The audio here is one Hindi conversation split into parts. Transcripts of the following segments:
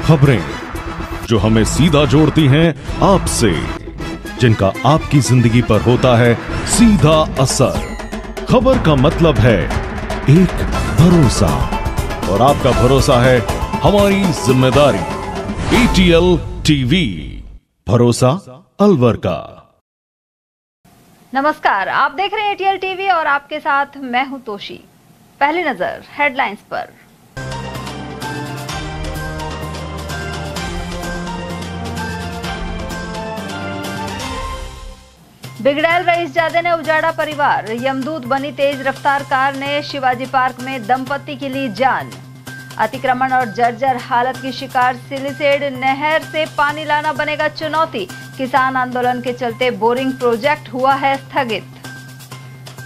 खबरें जो हमें सीधा जोड़ती हैं आपसे, जिनका आपकी जिंदगी पर होता है सीधा असर। खबर का मतलब है एक भरोसा, और आपका भरोसा है हमारी जिम्मेदारी। ATL TV, भरोसा अलवर का। नमस्कार, आप देख रहे हैं ATL TV और आपके साथ मैं हूं तोशी। पहली नजर हेडलाइंस पर। बिगड़ैल रईसजादे ने उजाड़ा परिवार, यमदूत बनी तेज रफ्तार कार ने शिवाजी पार्क में दंपति की ली जान। अतिक्रमण और जर्जर हालत की शिकार सिलिसेड नहर से पानी लाना बनेगा चुनौती, किसान आंदोलन के चलते बोरिंग प्रोजेक्ट हुआ है स्थगित।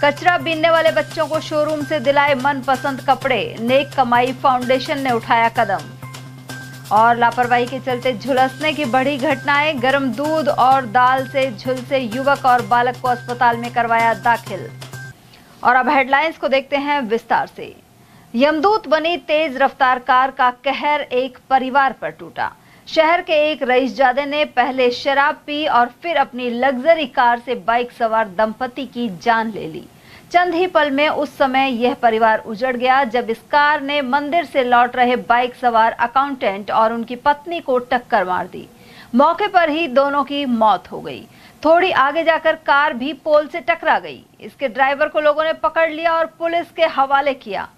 कचरा बीनने वाले बच्चों को शोरूम से दिलाए मनपसंद कपड़े, नेक कमाई फाउंडेशन ने उठाया कदम। और लापरवाही के चलते झुलसने की बढ़ी घटनाएं, गर्म दूध और दाल से झुलसे युवक और बालक को अस्पताल में करवाया दाखिल। और अब हेडलाइंस को देखते हैं विस्तार से। यमदूत बनी तेज रफ्तार कार का कहर एक परिवार पर टूटा। शहर के एक रईसजादे ने पहले शराब पी और फिर अपनी लग्जरी कार से बाइक सवार दंपति की जान ले ली। चंद ही पल में उस समय यह परिवार उजड़ गया जब इस कार ने मंदिर से लौट रहे बाइक सवार अकाउंटेंट और उनकी पत्नी को टक्कर मार दी। मौके पर ही दोनों की मौत हो गई। थोड़ी आगे जाकर कार भी पोल से टकरा गई। इसके ड्राइवर को लोगों ने पकड़ लिया और पुलिस के हवाले किया।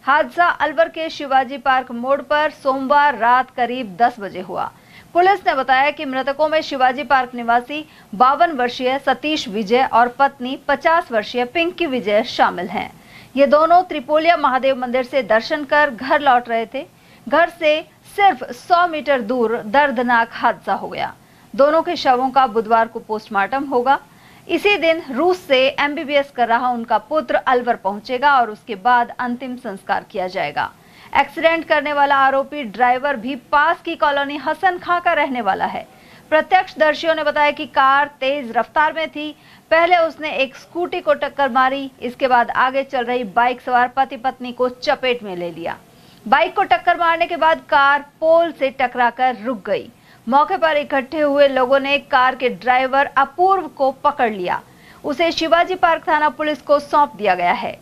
हादसा अलवर के शिवाजी पार्क मोड़ पर सोमवार रात करीब 10 बजे हुआ। पुलिस ने बताया कि मृतकों में शिवाजी पार्क निवासी 52 वर्षीय सतीश विजय और पत्नी 50 वर्षीय पिंकी विजय शामिल हैं। ये दोनों त्रिपोलिया महादेव मंदिर से दर्शन कर घर लौट रहे थे। घर से सिर्फ 100 मीटर दूर दर्दनाक हादसा हो गया। दोनों के शवों का बुधवार को पोस्टमार्टम होगा। इसी दिन रूस से MBBS कर रहा उनका पुत्र अलवर पहुंचेगा और उसके बाद अंतिम संस्कार किया जाएगा। एक्सीडेंट करने वाला आरोपी ड्राइवर भी पास की कॉलोनी हसन खां का रहने वाला है। प्रत्यक्षदर्शियों ने बताया कि कार तेज रफ्तार में थी। पहले उसने एक स्कूटी को टक्कर मारी, इसके बाद आगे चल रही बाइक सवार पति पत्नी को चपेट में ले लिया। बाइक को टक्कर मारने के बाद कार पोल से टकराकर रुक गई। मौके पर इकट्ठे हुए लोगों ने कार के ड्राइवर अपूर्व को पकड़ लिया। उसे शिवाजी पार्क थाना पुलिस को सौंप दिया गया है।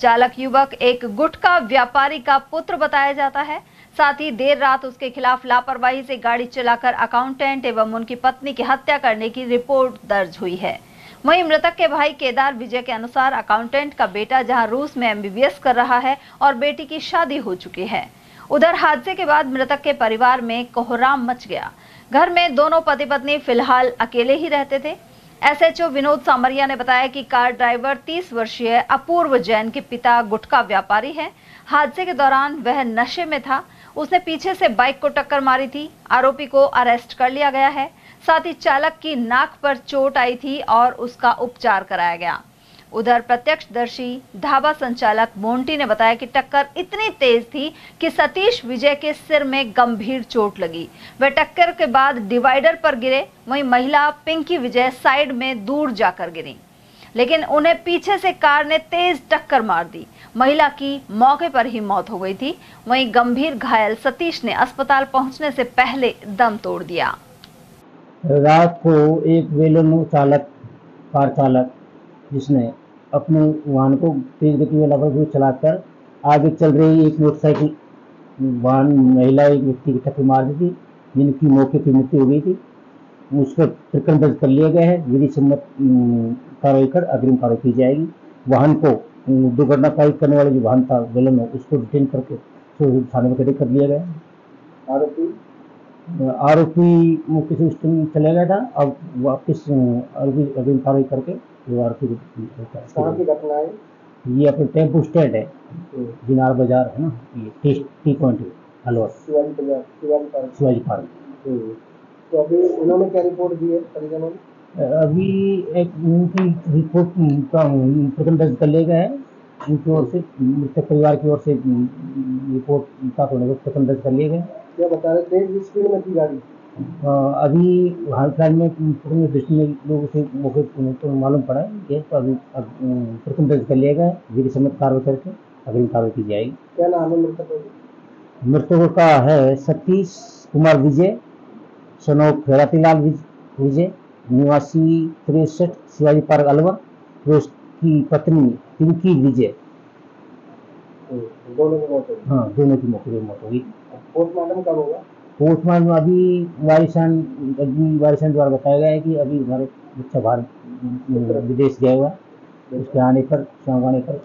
चालक युवक एक गुटखा व्यापारी का पुत्र बताया जाता है। साथ ही देर रात उसके खिलाफ लापरवाही से गाड़ी चलाकर अकाउंटेंट एवं उनकी पत्नी की हत्या करने की रिपोर्ट दर्ज हुई है। वहीं मृतक के भाई केदार विजय के अनुसार अकाउंटेंट का बेटा जहां रूस में MBBS कर रहा है और बेटी की शादी हो चुकी है। उधर हादसे के बाद मृतक के परिवार में कोहराम मच गया। घर में दोनों पति पत्नी फिलहाल अकेले ही रहते थे। SHO विनोद सामरिया ने बताया कि कार ड्राइवर 30 वर्षीय अपूर्व जैन के पिता गुटखा व्यापारी हैं। हादसे के दौरान वह नशे में था। उसने पीछे से बाइक को टक्कर मारी थी। आरोपी को अरेस्ट कर लिया गया है। साथ ही चालक की नाक पर चोट आई थी और उसका उपचार कराया गया। उधर प्रत्यक्षदर्शी ढाबा संचालक मोंटी ने बताया कि टक्कर इतनी तेज थी कि सतीश विजय के सिर में गंभीर चोट लगी। वे टक्कर के बाद डिवाइडर पर गिरे। वहीं महिला पिंकी विजय साइड में दूर जाकर गिरी, लेकिन उन्हें पीछे से कार ने तेज टक्कर मार दी। महिला की मौके पर ही मौत हो गई थी। वहीं गंभीर घायल सतीश ने अस्पताल पहुंचने से पहले दम तोड़ दिया। रात को एक वेलोनो चालक, कार चालक, जिसने अपने वाहन को तेज गति में लापरवाही चलाकर आगे चल रही एक मोटरसाइकिल वाहन महिला एक व्यक्ति की टक्कर मार दी थी, जिनकी मौके पर मृत्यु हो गई थी। उस पर प्रकरण दर्ज कर लिया गया है। विधि सम्मत कार्रवाई कर अग्रिम कार्रवाई की जाएगी। वाहन को दुर्घटना कारित करने वाले जो वाहन था वेलोनो, उसको डिटेन करके थाने में कर दिया गया है। आरोपी मौके से उस टाइम चला गया था। अब वापस अग्रिम कार्रवाई करके कहाँ की घटना है? ये अपने टेम्पो स्टैंड है, दिनार बाजार है ना, ये T point Alwar, Shivaji park. तो अभी उन्होंने क्या रिपोर्ट दी है परिजनों ने? अभी एक उनकी रिपोर्ट का प्रकरण दर्ज कर लिया गया है। उनकी ओर से, मृतक परिवार की ओर से रिपोर्ट का प्रकरण दर्ज कर लिया गया। क्या बता रहे थे स्पीड में थी गाड़ी? अभी हाल फिलहाल में दृष्टि में लोगों से मौके तो मालूम पड़ा है। तो अभी प्रकरण दर्ज कर लिया गया है। विधि सम्मत कार्रवाई करके अग्रिम कार्रवाई की जाएगी। क्या नाम है मृतक? मृतकों का है सतीश कुमार विजय, सन ऑफ खेरातीलाल विजय, निवासी 63 शिवाजी पार्क अलवर, और उसकी पत्नी पिंकी विजय। दोनों की मौत होगी। हाँ, दोनों की मौत होगी। पोस्टमार्टम कब होगा? पोस्टमार्टम अभी वारिसान द्वारा बताया गया है कि अभी हमारे बच्चा बाहर विदेश गया हुआ है, उसके आने पर शाम आने पर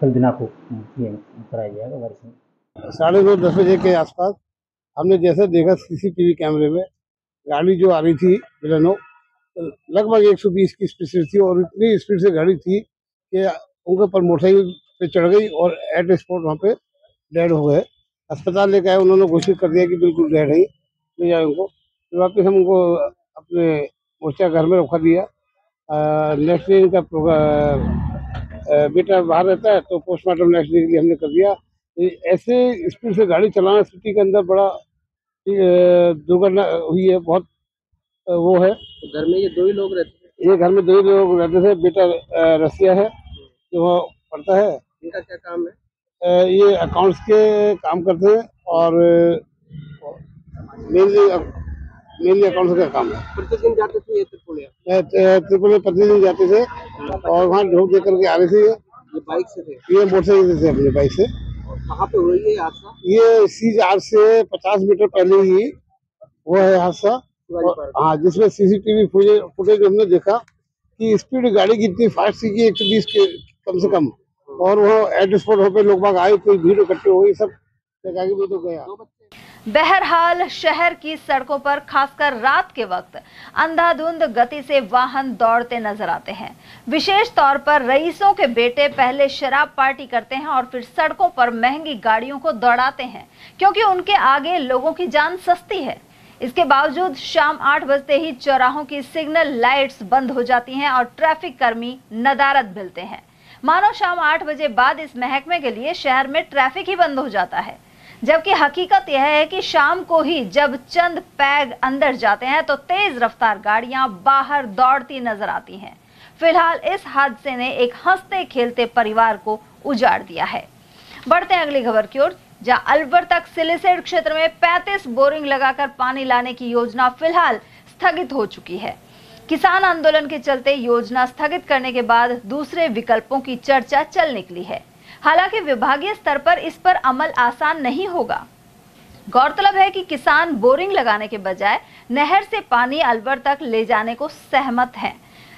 कल दिना को कराया जाएगा वारिसान। 9:30 बजे के आसपास हमने जैसे देखा सीसीटीवी कैमरे में गाड़ी जो आ रही थी बिलेनो लगभग 120 की स्पीड से थी और इतनी स्पीड से गाड़ी थी कि उनके ऊपर मोटरसाइकिल पे चढ़ गई और एट स्पॉट वहाँ पे डेड हो गए। अस्पताल लेकर आए, उन्होंने घोषित कर दिया कि बिल्कुल डेड है, ले जाए उनको। फिर वापस हम उनको अपने मोर्चा घर में रखा दिया। नेक्स्ट डे इनका बेटा बाहर रहता है तो पोस्टमार्टम नेक्स्ट डे के लिए हमने कर दिया। ऐसे स्पीड से गाड़ी चलाना सिटी के अंदर बड़ा दुर्घटना हुई है, बहुत वो है। घर में ये दो ही लोग रहते थे? ये घर में दो ही लोग रहते थे। बेटा रसिया है जो वहाँ पढ़ता है। इनका क्या काम है? ये अकाउंट्स के काम करते हैं और मेनली अकाउंट्स का काम है। प्रतिदिन जाते थे ये त्रिपुलिया? त्रिपुलिया प्रतिदिन जाते थे और वहाँ ढोक दे करके आ रहे थे। ये बाइक से थे? ये मोटरसाइकिल से अपनी बाइक से। कहाँ पे हुआ ये हादसा? ये सीज से 50 मीटर पहले ही वो है हादसा। हाँ, जिसमें सीसीटीवी फुटेज हमने देखा कि स्पीड गाड़ी की इतनी फास्ट थी कि 120 के कम से कम, और वो एट स्पॉट हो पे लोग बाग आए, कोई भीड़ इकट्ठी हो गई, सब जगह भी तो गया। बहरहाल शहर की सड़कों पर खासकर रात के वक्त अंधाधुंध गति से वाहन दौड़ते नजर आते हैं। विशेष तौर पर रईसों के बेटे पहले शराब पार्टी करते हैं और फिर सड़कों पर महंगी गाड़ियों को दौड़ाते हैं, क्योंकि उनके आगे लोगों की जान सस्ती है। इसके बावजूद शाम 8 बजते ही चौराहों की सिग्नल लाइट्स बंद हो जाती हैं और ट्रैफिक कर्मी नदारद भिलते हैं, मानो शाम 8 बजे बाद इस महकमे के लिए शहर में ट्रैफिक ही बंद हो जाता है। जबकि हकीकत यह है कि शाम को ही जब चंद पैग अंदर जाते हैं तो तेज रफ्तार गाड़ियां बाहर दौड़ती नजर आती हैं। फिलहाल इस हादसे ने एक हंसते खेलते परिवार को उजाड़ दिया है। बढ़ते हैं अगली खबर की ओर, जहां अलवर तक सिलिसेड क्षेत्र में 35 बोरिंग लगाकर पानी लाने की योजना फिलहाल स्थगित हो चुकी है। किसान आंदोलन के चलते योजना स्थगित करने के बाद दूसरे विकल्पों की चर्चा चल निकली है। हालांकि विभागीय स्तर पर इस पर अमल आसान नहीं होगा। गौरतलब है कि किसान बोरिंग लगाने के बजाय नहर से पानी अलवर तक ले जाने को सहमत हैं।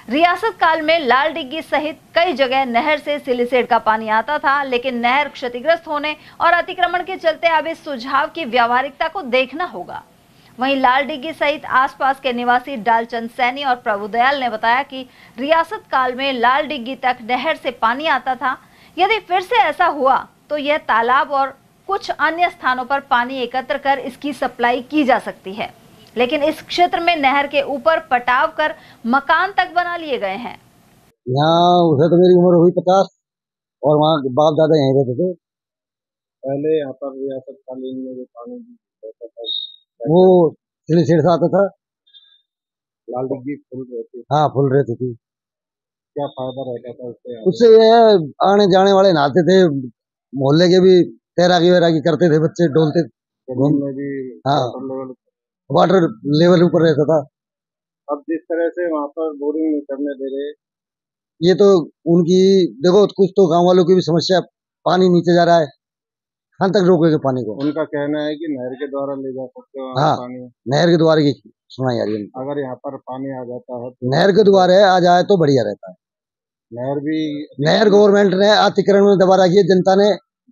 रियासत काल में लाल डिग्गी सहित कई जगह नहर से सिलिसेड का पानी आता था, लेकिन नहर क्षतिग्रस्त होने और अतिक्रमण के चलते अब इस सुझाव की व्यावहारिकता को देखना होगा। वहीं लाल डिग्गी सहित आसपास के निवासी डालचंद सैनी और प्रभुदयाल ने बताया कि रियासत काल में लाल डिग्गी तक नहर से पानी आता था। यदि फिर से ऐसा हुआ तो यह तालाब और कुछ अन्य स्थानों पर पानी एकत्र कर इसकी सप्लाई की जा सकती है, लेकिन इस क्षेत्र में नहर के ऊपर पटाव कर मकान तक बना लिए गए हैं। यहाँ उसे तो मेरी उम्र हुई 50 और वहाँ बाप दादा यहीं रहते थे। पहले यहाँ पर रियासत कालीन में जो पानी रहता था वो सिलिसेड से आता था। लाल डिग्गी फुल रहती थी। हाँ, फुल रहती थी। क्या फायदा रहता था उससे? ये आने जाने वाले नहाते थे, मोहल्ले के भी तैराकी वैराकी करते थे, बच्चे डोलते में भी। हाँ, वाटर लेवल ऊपर रहता था। अब जिस तरह से वहाँ पर बोरिंग नहीं करने दे रहे, ये तो उनकी देखो, कुछ तो गांव वालों की भी समस्या, पानी नीचे जा रहा है, कहाँ तक रोकेंगे पानी को? उनका कहना है कि नहर के द्वारा ले जा सकते हो। हाँ, पानी नहर के द्वारा की सुनाई आ रही है। अगर यहाँ पर पानी आ जाता है तो नहर के द्वारा आ जाए तो बढ़िया रहता है। नहर गवर्नमेंट ने अतिक्रमण में दबा रखी है, जनता ने,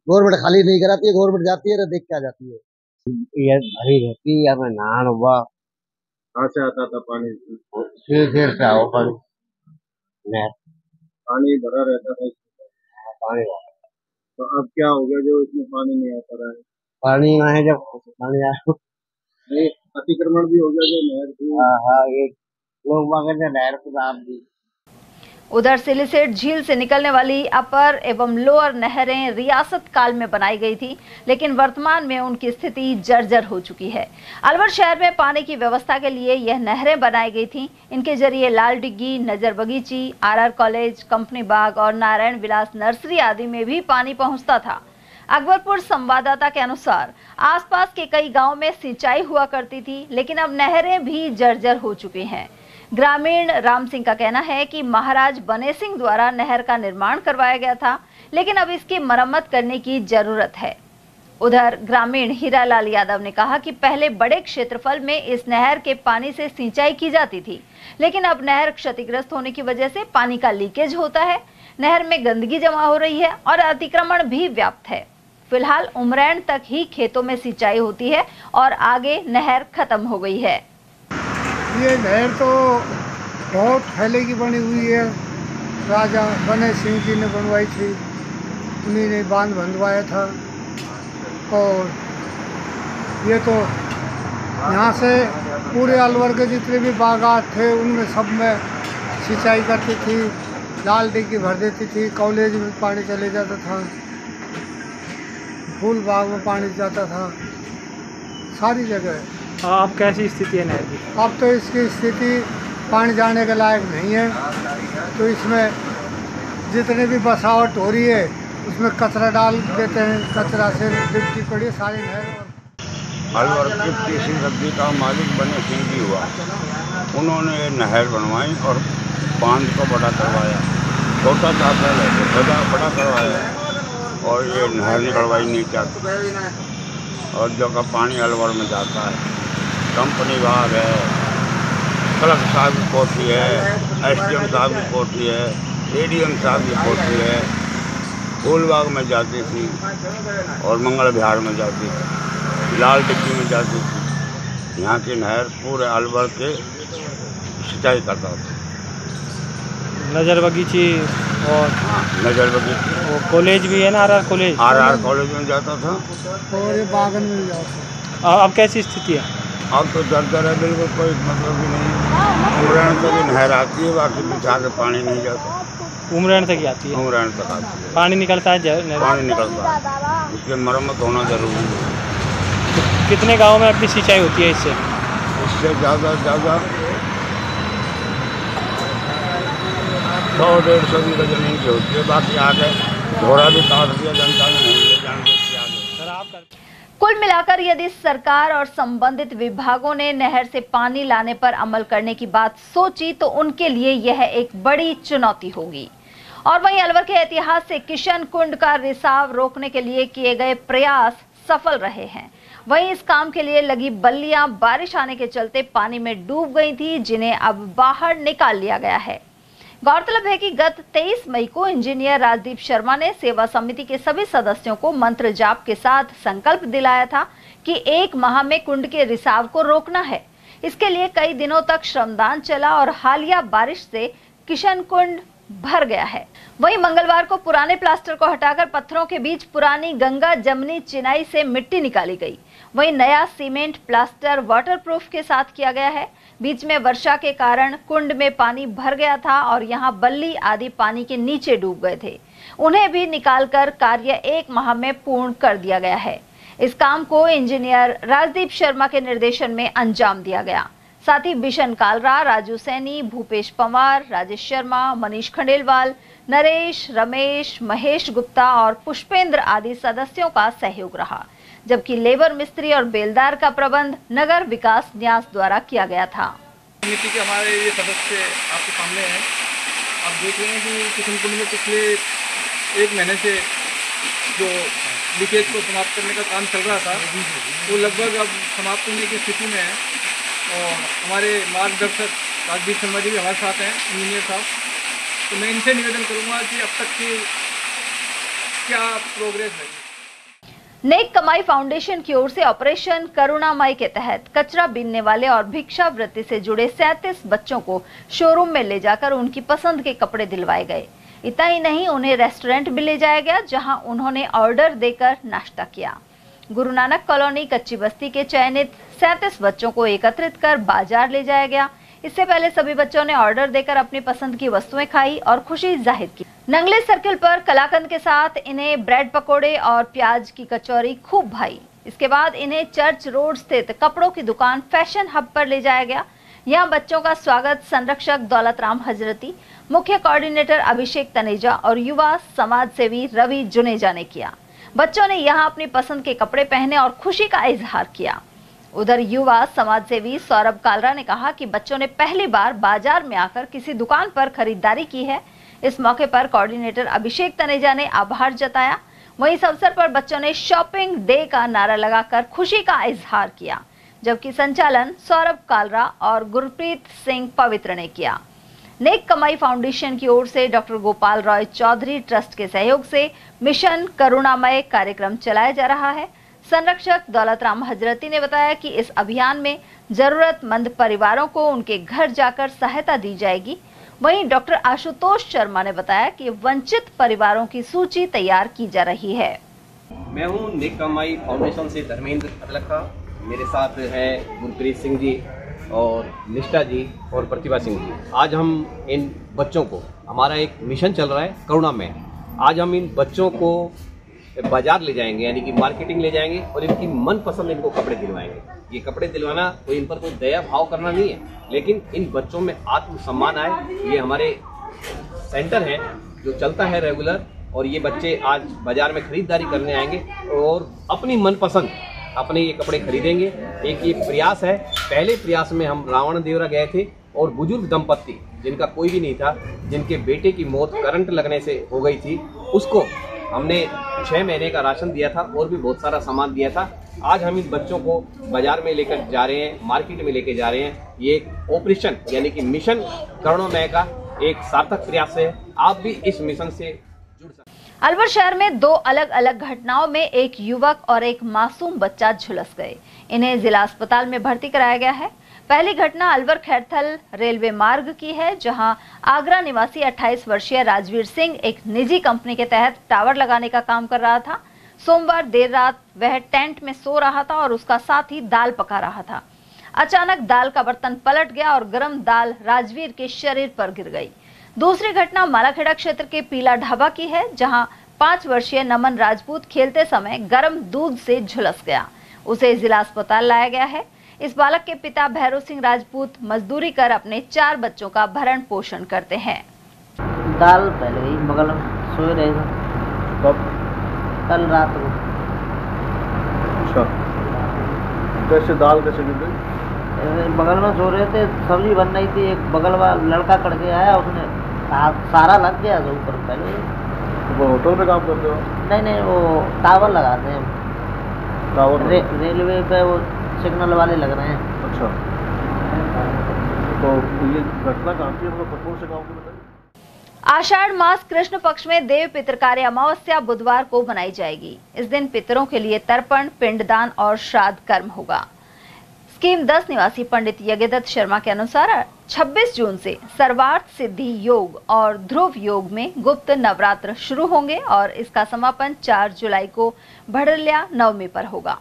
गवर्नमेंट खाली नहीं कराती है, गवर्नमेंट जाती है देख के आ जाती है। ये भरी रहती है, मैं नहान हुआ कहाँ से आता था पानी? देर से आओ पर नहर पानी भरा रहता था। पानी तो अब क्या हो गया जो इसमें पानी नहीं आता रहा है? पानी आए जब पानी आया नहीं, अतिक्रमण भी हो गया जो नहर थी। हाँ, ये लोग बाग नहर को दाब दी। उधर सिलिसेड झील से निकलने वाली अपर एवं लोअर नहरें रियासत काल में बनाई गई थी, लेकिन वर्तमान में उनकी स्थिति जर्जर हो चुकी है। अलवर शहर में पानी की व्यवस्था के लिए यह नहरें बनाई गई थीं। इनके जरिए लाल डिग्गी, नजर बगीची, आरआर कॉलेज, कंपनी बाग और नारायण विलास नर्सरी आदि में भी पानी पहुंचता था। अकबरपुर संवाददाता के अनुसार आसपास के कई गांव में सिंचाई हुआ करती थी, लेकिन अब नहरें भी जर्जर हो चुकी हैं। ग्रामीण राम सिंह का कहना है कि महाराज बने सिंह द्वारा नहर का निर्माण करवाया गया था, लेकिन अब इसकी मरम्मत करने की जरूरत है। उधर ग्रामीण हीरालाल यादव ने कहा कि पहले बड़े क्षेत्रफल में इस नहर के पानी से सिंचाई की जाती थी, लेकिन अब नहर क्षतिग्रस्त होने की वजह से पानी का लीकेज होता है, नहर में गंदगी जमा हो रही है और अतिक्रमण भी व्याप्त है। फिलहाल उमरैन तक ही खेतों में सिंचाई होती है और आगे नहर खत्म हो गई है। ये नहर तो बहुत पहले की बनी हुई है, राजा बने सिंह जी ने बनवाई थी, उन्हीं ने बांध बंधवाया था। और ये तो यहाँ से पूरे अलवर के जितने भी बागात थे उनमें सब में सिंचाई करती थी, लाल डिग्गी भर देती थी, कॉलेज में पानी चले जाता था, फूल बाग में पानी जाता था, सारी जगह। अब कैसी स्थिति है नहर की? अब तो इसकी स्थिति पानी जाने के लायक नहीं है, तो इसमें जितने भी बसावट हो रही है उसमें कचरा डाल देते हैं, कचरा से लिपटी पड़ी सारी नहर। अलवर की तीसरी सब्जी का मालिक बने सिंह जी हुआ, उन्होंने ये नहर बनवाई और बांध को बड़ा करवाया, छोटा था पहले तो बड़ा करवाया और ये नहर निकलवाई नीचे और जो का पानी अलवर में जाता है। कंपनी बाग है, कलेक्टर साहब की कोठी है, SDM साहब की कोठी है, ADM साहब की कोठी है, फूलबाग में जाती थी और मंगल विहार में जाती थी, लाल डिग्गी में जाती थी। यहाँ की नहर पूरे अलवर के सिंचाई करता था। नजर बगीची और हाँ, नजर बगीची वो कॉलेज भी है ना, RR कॉलेज, RR कॉलेज में जाता था और ये बागन में जाता। अब कैसी स्थिति है? अब तो दर है, बिल्कुल कोई मतलब भी नहीं। उमरैन तक ही नहर आती है, बाकी बिछा के पानी नहीं जाता। उमरैन तक ही आती है? उमरैन तक आती है, पानी निकलता है पानी निकलता है, इसकी मरम्मत होना जरूरी है। कितने गाँव में अपनी सिंचाई होती है इससे? इससे ज़्यादा 100-150 बीघा जमीन की होती है, बाकी आगे घोड़ा भी काट दिया जनता ने, नहीं ले जाने देती आगे। कुल मिलाकर यदि सरकार और संबंधित विभागों ने नहर से पानी लाने पर अमल करने की बात सोची तो उनके लिए यह एक बड़ी चुनौती होगी। और वहीं अलवर के इतिहास से किशन कुंड का रिसाव रोकने के लिए किए गए प्रयास सफल रहे हैं। वहीं इस काम के लिए लगी बल्लियां बारिश आने के चलते पानी में डूब गई थी, जिन्हें अब बाहर निकाल लिया गया है। गौरतलब है कि गत 23 मई को इंजीनियर राजदीप शर्मा ने सेवा समिति के सभी सदस्यों को मंत्र जाप के साथ संकल्प दिलाया था कि 1 माह में कुंड के रिसाव को रोकना है। इसके लिए कई दिनों तक श्रमदान चला और हालिया बारिश से किशन कुंड भर गया है। वहीं मंगलवार को पुराने प्लास्टर को हटाकर पत्थरों के बीच पुरानी गंगा जमनी चिनाई से मिट्टी निकाली गई। वहीं नया सीमेंट प्लास्टर वाटरप्रूफ के साथ किया गया है। बीच में वर्षा के कारण कुंड में पानी भर गया था और यहां बल्ली आदि पानी के नीचे डूब गए थे। उन्हें भी निकालकर कार्य 1 माह में पूर्ण कर दिया गया है। इस काम को इंजीनियर राजदीप शर्मा के निर्देशन में अंजाम दिया गया। साथ ही बिशन कालरा, राजू सैनी, भूपेश पंवार, राजेश शर्मा, मनीष खंडेलवाल, नरेश, रमेश, महेश गुप्ता और पुष्पेंद्र आदि सदस्यों का सहयोग रहा, जबकि लेबर मिस्त्री और बेलदार का प्रबंध नगर विकास न्यास द्वारा किया गया था। समिति के हमारे ये सदस्य आपके सामने हैं। आप देख रहे हैं कि किशन कुंड में पिछले 1 महीने से जो लीकेज को समाप्त करने का काम चल रहा था वो लगभग अब समाप्त होने की स्थिति में है। और हमारे मार्गदर्शक राजदीप शर्मा जी भी हमारे साथ हैं, इंजीनियर साहब। तो मैं इनसे निवेदन करूँगा कि अब तक की क्या प्रोग्रेस है। नेक कमाई फाउंडेशन की ओर से ऑपरेशन करुणामय के तहत कचरा बीनने वाले और भिक्षावृत्ति से जुड़े 37 बच्चों को शोरूम में ले जाकर उनकी पसंद के कपड़े दिलवाए गए। इतना ही नहीं, उन्हें रेस्टोरेंट भी ले जाया गया, जहां उन्होंने ऑर्डर देकर नाश्ता किया। गुरु नानक कॉलोनी कच्ची बस्ती के चयनित 37 बच्चों को एकत्रित कर बाजार ले जाया गया। इससे पहले सभी बच्चों ने ऑर्डर देकर अपनी पसंद की वस्तुएं खाई और खुशी जाहिर की। नंगले सर्किल पर कलाकंद के साथ इन्हें ब्रेड पकोड़े और प्याज की कचौरी खूब भाई। इसके बाद इन्हें चर्च रोड स्थित कपड़ों की दुकान फैशन हब पर ले जाया गया। यहाँ बच्चों का स्वागत संरक्षक दौलत राम हजरती, मुख्य कोऑर्डिनेटर अभिषेक तनेजा और युवा समाज सेवी रवि जुनेजा ने किया। बच्चों ने यहां अपनी पसंद के कपड़े पहने और खुशी का इजहार किया। उधर युवा समाज सेवी सौरभ कालरा ने कहा कि बच्चों ने पहली बार बाजार में आकर किसी दुकान पर खरीदारी की है। इस मौके पर कोऑर्डिनेटर अभिषेक तनेजा ने आभार जताया। वहीं इस अवसर पर बच्चों ने शॉपिंग डे का नारा लगाकर खुशी का इजहार किया, जबकि संचालन सौरभ कालरा और गुरप्रीत सिंह पवित्र ने किया। नेक कमाई फाउंडेशन की ओर से डॉक्टर गोपाल रॉय चौधरी ट्रस्ट के सहयोग से मिशन करुणामय कार्यक्रम चलाया जा रहा है। संरक्षक दौलत राम हजरती ने बताया कि इस अभियान में जरूरतमंद परिवारों को उनके घर जाकर सहायता दी जाएगी। वहीं डॉक्टर आशुतोष शर्मा ने बताया कि वंचित परिवारों की सूची तैयार की जा रही है। मैं हूं नेक कमाई फाउंडेशन से धर्मेंद्र अदलखा। मेरे साथ हैं गुरप्रीत सिंह जी और निष्ठा जी और प्रतिभा सिंह जी। आज हम इन बच्चों को, हमारा एक मिशन चल रहा है करुणामय, आज हम इन बच्चों को बाजार ले जाएंगे, यानी कि मार्केटिंग ले जाएंगे और इनकी मनपसंद इनको कपड़े दिलवाएंगे। ये कपड़े दिलवाना कोई इन पर कोई दया भाव करना नहीं है, लेकिन इन बच्चों में आत्मसम्मान आए। ये हमारे सेंटर है जो चलता है रेगुलर, और ये बच्चे आज बाजार में खरीदारी करने आएंगे और अपनी मनपसंद अपने ये कपड़े खरीदेंगे। एक ये प्रयास है। पहले प्रयास में हम रावण देवरा गए थे और बुजुर्ग दंपत्ति जिनका कोई भी नहीं था, जिनके बेटे की मौत करंट लगने से हो गई थी, उसको हमने 6 महीने का राशन दिया था और भी बहुत सारा सामान दिया था। आज हम इन बच्चों को बाजार में लेकर जा रहे हैं, मार्केट में लेकर जा रहे हैं। ये एक ऑपरेशन यानी कि मिशन करुणामय का एक सार्थक प्रयास है। आप भी इस मिशन से जुड़ सकते हैं। अलवर शहर में 2 अलग अलग घटनाओं में एक युवक और एक मासूम बच्चा झुलस गए। इन्हें जिला अस्पताल में भर्ती कराया गया है। पहली घटना अलवर खैरथल रेलवे मार्ग की है, जहां आगरा निवासी 28 वर्षीय राजवीर सिंह एक निजी कंपनी के तहत टावर लगाने का काम कर रहा था। सोमवार देर रात वह टेंट में सो रहा था और उसका साथी दाल पका रहा था। अचानक दाल का बर्तन पलट गया और गर्म दाल राजवीर के शरीर पर गिर गई। दूसरी घटना मालाखेड़ा क्षेत्र के पीला ढाबा की है, जहां 5 वर्षीय नमन राजपूत खेलते समय गर्म दूध से झुलस गया। उसे जिला अस्पताल लाया गया है। इस बालक के पिता भैरव सिंह राजपूत मजदूरी कर अपने 4 बच्चों का भरण पोषण करते हैं। दाल पहले ही बगल में सोए रहे थे, कब? कल रात को। अच्छा, कैसे दाल कैसे गिर गई? बगल में सो रहे थे, सब्जी बन रही थी, एक बगल वाला लड़का करके आया, उसने हाथ सारा लग गया तो ऊपर पहले। वो होटल में काम करते हो? नहीं, वो टावर लगाते हैं टावर रेलवे पे, वो सिग्नल वाले लग रहे हैं। अच्छा, तो ये घटना कहाँ की है? कपूर से गाँव में। आषाढ़ मास कृष्ण पक्ष में देव पितृकार्य अमावस्या बुधवार को मनाई जाएगी। इस दिन पितरों के लिए तर्पण, पिंडदान और श्राद्ध कर्म होगा। स्कीम 10 निवासी पंडित यज्ञदत्त शर्मा के अनुसार 26 जून से सर्वार्थ सिद्धि योग और ध्रुव योग में गुप्त नवरात्र शुरू होंगे और इसका समापन 4 जुलाई को भड़ल्या नवमी पर होगा।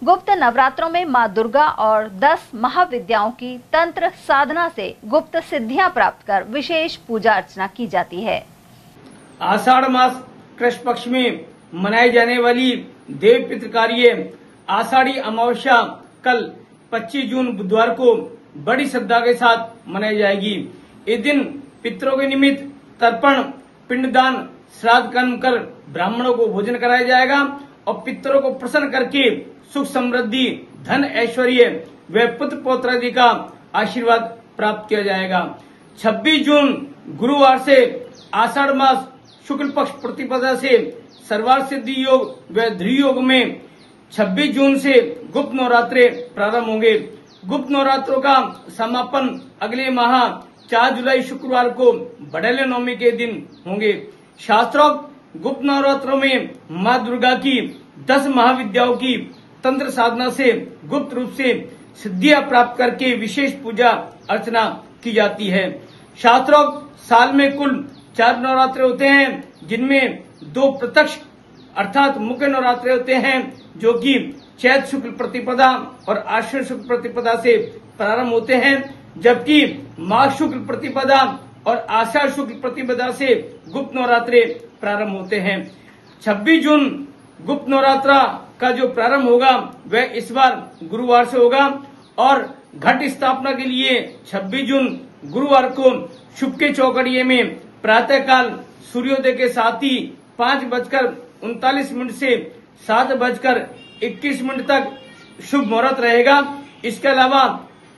गुप्त नवरात्रों में मां दुर्गा और 10 महाविद्याओं की तंत्र साधना से गुप्त सिद्धियां प्राप्त कर विशेष पूजा अर्चना की जाती है। आषाढ़ मास कृष्ण पक्ष में मनाई जाने वाली देव पितृकार्य आषाढ़ी अमावस्या कल 25 जून बुधवार को बड़ी श्रद्धा के साथ मनाई जाएगी। इस दिन पितरों के निमित्त तर्पण, पिंडदान, श्राद्ध कर्म कर ब्राह्मणों को भोजन कराया जाएगा और पितरों को प्रसन्न करके सुख समृद्धि, धन ऐश्वर्य व पुत्र पौत्रादि का आशीर्वाद प्राप्त किया जाएगा। 26 जून गुरुवार से आषाढ़ मास शुक्ल पक्ष प्रतिपदा से सर्वार्थ सिद्धि योग व ध्रुव योग में 26 जून से गुप्त नवरात्रे प्रारंभ होंगे। गुप्त नवरात्रों का समापन अगले माह 4 जुलाई शुक्रवार को भड़ल्या नवमी के दिन होंगे। शास्त्रोक्त गुप्त नवरात्रों में मां दुर्गा की 10 महाविद्याओं की तंत्र साधना से गुप्त रूप से सिद्धियां प्राप्त करके विशेष पूजा अर्चना की जाती है। शास्त्रोक्त साल में कुल 4 नवरात्रे होते हैं, जिनमें 2 प्रत्यक्ष अर्थात मुख्य नवरात्रे होते हैं, जो कि चैत शुक्ल प्रतिपदा और आश्विन शुक्ल प्रतिपदा से प्रारंभ होते हैं, जबकि माघ शुक्ल प्रतिपदा और आषाढ़ शुक्ल प्रतिपदा से गुप्त नवरात्रे प्रारंभ होते हैं। 26 जून गुप्त नवरात्रा का जो प्रारंभ होगा वह इस बार गुरुवार से होगा और घट स्थापना के लिए 26 जून गुरुवार को शुभ के चौकड़िए में प्रातःकाल सूर्योदय के साथ ही 5:25 39 से 7:21 तक शुभ मुहूर्त रहेगा। इसके अलावा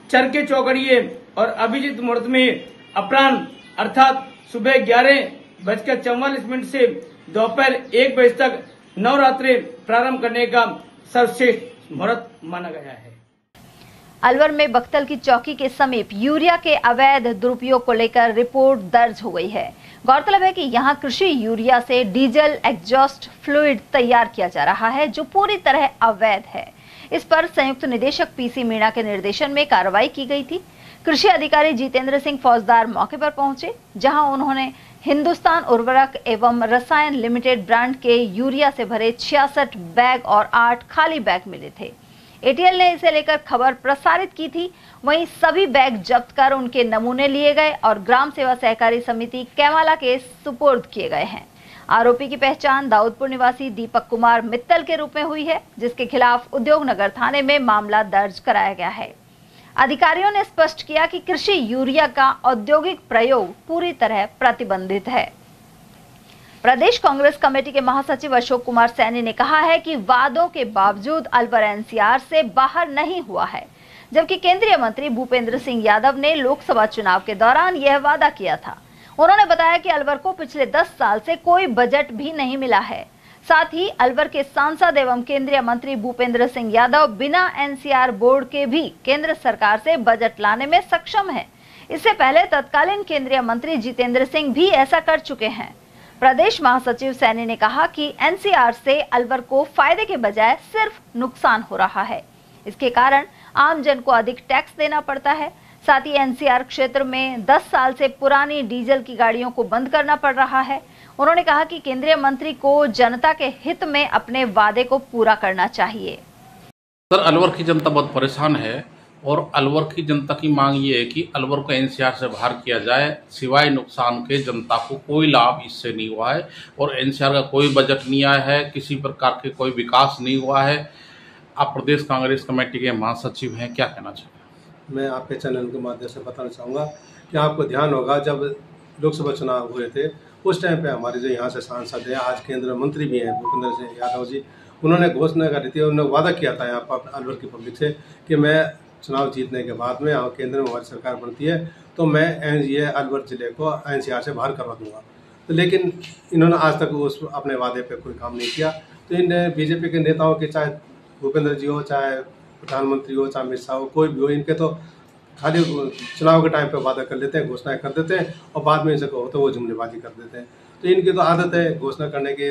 चरके चौकड़िए और अभिजीत मुहूर्त में अपराह्न अर्थात सुबह 11:44 से दोपहर 1 बजे तक नवरात्रि प्रारंभ करने का सर्वश्रेष्ठ मुहूर्त माना गया है। अलवर में बख्तल की चौकी के समीप यूरिया के अवैध दुरुपयोग को लेकर रिपोर्ट दर्ज हो गई है। गौरतलब है कि यहां कृषि यूरिया से डीजल एग्जॉस्ट फ्लूइड तैयार किया जा रहा है, जो पूरी तरह अवैध है। इस पर संयुक्त निदेशक पीसी मीणा के निर्देशन में कार्रवाई की गई थी। कृषि अधिकारी जितेंद्र सिंह फौजदार मौके पर पहुंचे, जहां उन्होंने हिंदुस्तान उर्वरक एवं रसायन लिमिटेड ब्रांड के यूरिया से भरे 66 बैग और 8 खाली बैग मिले थे। एटीएल ने इसे लेकर खबर प्रसारित की थी। वहीं सभी बैग जब्त कर उनके नमूने लिए गए और ग्राम सेवा सहकारी समिति कैमाला के सुपुर्द किए गए हैं। आरोपी की पहचान दाऊदपुर निवासी दीपक कुमार मित्तल के रूप में हुई है, जिसके खिलाफ उद्योगनगर थाने में मामला दर्ज कराया गया है। अधिकारियों ने स्पष्ट किया कि कृषि यूरिया का औद्योगिक प्रयोग पूरी तरह प्रतिबंधित है। प्रदेश कांग्रेस कमेटी के महासचिव अशोक कुमार सैनी ने कहा है कि वादों के बावजूद अलवर एनसीआर से बाहर नहीं हुआ है, जबकि केंद्रीय मंत्री भूपेंद्र सिंह यादव ने लोकसभा चुनाव के दौरान यह वादा किया था। उन्होंने बताया कि अलवर को पिछले 10 साल से कोई बजट भी नहीं मिला है। साथ ही अलवर के सांसद एवं केंद्रीय मंत्री भूपेंद्र सिंह यादव बिना एनसीआर बोर्ड के भी केंद्र सरकार से बजट लाने में सक्षम है। इससे पहले तत्कालीन केंद्रीय मंत्री जितेंद्र सिंह भी ऐसा कर चुके हैं। प्रदेश महासचिव सैनी ने कहा कि एनसीआर से अलवर को फायदे के बजाय सिर्फ नुकसान हो रहा है। इसके कारण आम जन को अधिक टैक्स देना पड़ता है। साथ ही एनसीआर क्षेत्र में 10 साल से पुरानी डीजल की गाड़ियों को बंद करना पड़ रहा है। उन्होंने कहा कि केंद्रीय मंत्री को जनता के हित में अपने वादे को पूरा करना चाहिए। सर, अलवर की जनता बहुत परेशान है और अलवर की जनता की मांग ये है कि अलवर को एनसीआर से बाहर किया जाए। सिवाय नुकसान के जनता को कोई लाभ इससे नहीं हुआ है और एनसीआर का कोई बजट नहीं आया है, किसी प्रकार के कोई विकास नहीं हुआ है। आप प्रदेश कांग्रेस कमेटी के महासचिव हैं, क्या कहना चाहिए? मैं आपके चैनल के माध्यम से बताना चाहूँगा कि आपको ध्यान होगा, जब लोकसभा चुनाव हुए थे उस टाइम पे हमारे जो यहाँ से सांसद हैं, आज केंद्रीय मंत्री भी हैं भूपेंद्र सिंह यादव जी, उन्होंने घोषणा करी थी, उन्होंने वादा किया था यहाँ पर अलवर की पब्लिक से कि मैं चुनाव जीतने के बाद में यहाँ केंद्र में हमारी सरकार बनती है तो मैं ये अलवर जिले को एनसीआर से बाहर करवा दूंगा। तो लेकिन इन्होंने आज तक उस अपने वादे पे कोई काम नहीं किया। तो इन बीजेपी के नेताओं के, चाहे भूपेंद्र जी हो, चाहे प्रधानमंत्री हो, चाहे अमित शाह हो, कोई भी हो, इनके तो खाली चुनाव के टाइम पे वादा कर लेते हैं, घोषणाएं कर देते हैं और बाद में इनसे कहो तो वो जुमलेबाजी कर देते हैं। तो इनकी तो आदत है घोषणा करने की,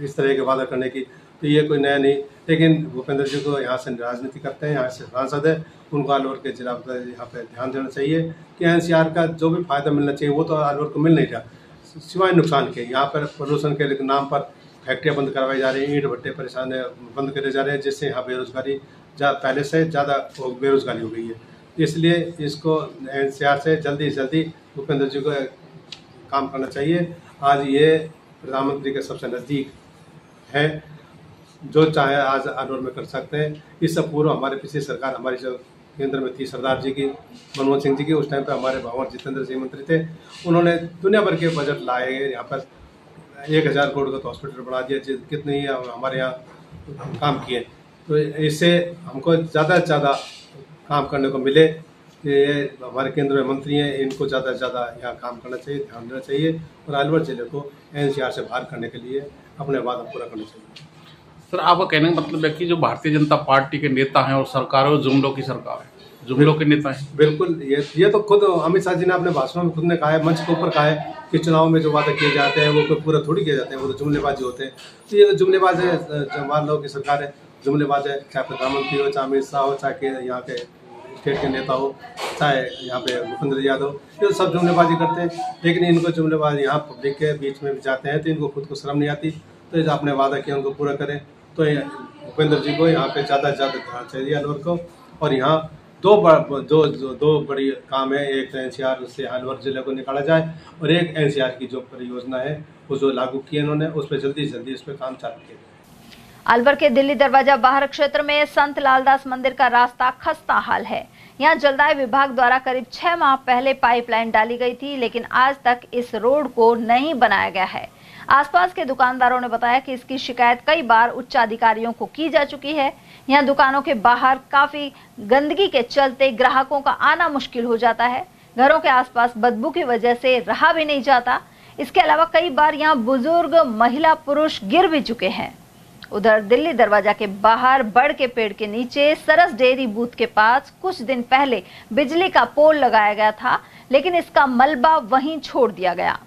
इस तरह के वादा करने की, तो ये कोई नया नहीं। लेकिन भूपेंद्र जी को यहाँ से राजनीति करते हैं, यहाँ से सांसद है, उनको अलवर के जिला यहाँ पे ध्यान देना चाहिए कि एनसीआर का जो भी फायदा मिलना चाहिए वो तो अलवर को मिल नहीं रहा, सिवाय नुकसान के। यहाँ पर प्रदूषण के नाम पर फैक्ट्रियाँ बंद करवाई जा रही हैं, ईंट भट्टे परेशान बंद करे जा रहे हैं, जिससे यहाँ बेरोजगारी पहले से ज़्यादा बेरोजगारी हो गई है। इसलिए इसको एनसीआर से जल्दी से जल्दी भूपेंद्र जी को काम करना चाहिए। आज ये प्रधानमंत्री के सबसे नज़दीक है, जो चाहे आज अलवर में कर सकते हैं। इससे पूर्व हमारे पिछली सरकार, हमारी जो केंद्र में थी सरदार जी की, मनमोहन सिंह जी की, उस टाइम पे हमारे भगवान जितेंद्र सिंह मंत्री थे, उन्होंने दुनिया भर के बजट लाए। यहाँ पर 1000 करोड़ का तो हॉस्पिटल बढ़ा दिया, कितने ही हमारे यहाँ काम किए। तो इससे हमको ज़्यादा से ज़्यादा काम करने को मिले। ये हमारे केंद्र में मंत्री हैं, इनको ज़्यादा से ज़्यादा यहाँ काम करना चाहिए, ध्यान देना चाहिए और अलवर जिले को एनसीआर से बाहर करने के लिए अपने वादा पूरा करना चाहिए। सर, आपका कहने का मतलब है कि जो भारतीय जनता पार्टी के नेता हैं और सरकार है वो जुमलों की सरकार है, जुमलों के नेता हैं। बिल्कुल, ये तो खुद अमित शाह जी ने अपने भाषण में खुद ने कहा है, मंच के ऊपर कहा है कि चुनाव में जो वादा किए जाते हैं वो कोई पूरा थोड़ी किए जाते हैं, वो तो जुमलेबाजी होते हैं। तो ये तो जुमलेबाज है, जवाहर लाल की सरकार है, जुमलेबाज है, चाहे प्रधानमंत्री हो, चाहे अमित शाह हो, चाहे यहाँ के स्टेट के नेता हो, चाहे यहाँ पे भूपेंद्र यादव, ये सब जुमलेबाजी करते हैं। लेकिन इनको जुमलेबाजी यहाँ पब्लिक के बीच में भी जाते हैं तो इनको खुद को शर्म नहीं आती। तो जो आपने वादा किया उनको पूरा करें। तो भूपेंद्र जी को यहाँ पे ज़्यादा से ज़्यादा ध्यान चाहिए अलवर को। और यहाँ दो बड़ी काम है, एक तो एनसीआर से अलवर जिले को निकाला जाए और एक एनसीआर की जो परियोजना है वो जो लागू की इन्होंने, उस पर जल्दी से जल्दी उस पर काम चालू किया। अलवर के दिल्ली दरवाजा बाहर क्षेत्र में संत लालदास मंदिर का रास्ता खस्ता हाल है। यहां जलदाय विभाग द्वारा करीब 6 माह पहले पाइपलाइन डाली गई थी, लेकिन आज तक इस रोड को नहीं बनाया गया है। आसपास के दुकानदारों ने बताया कि इसकी शिकायत कई बार उच्च अधिकारियों को की जा चुकी है। यहाँ दुकानों के बाहर काफी गंदगी के चलते ग्राहकों का आना मुश्किल हो जाता है। घरों के आसपास बदबू की वजह से रहा भी नहीं जाता। इसके अलावा कई बार यहाँ बुजुर्ग, महिला, पुरुष गिर भी चुके हैं। उधर दिल्ली दरवाजा के बाहर बड़ के पेड़ के नीचे सरस डेयरी बूथ के पास कुछ दिन पहले बिजली का पोल लगाया गया था, लेकिन इसका मलबा वहीं छोड़ दिया गया।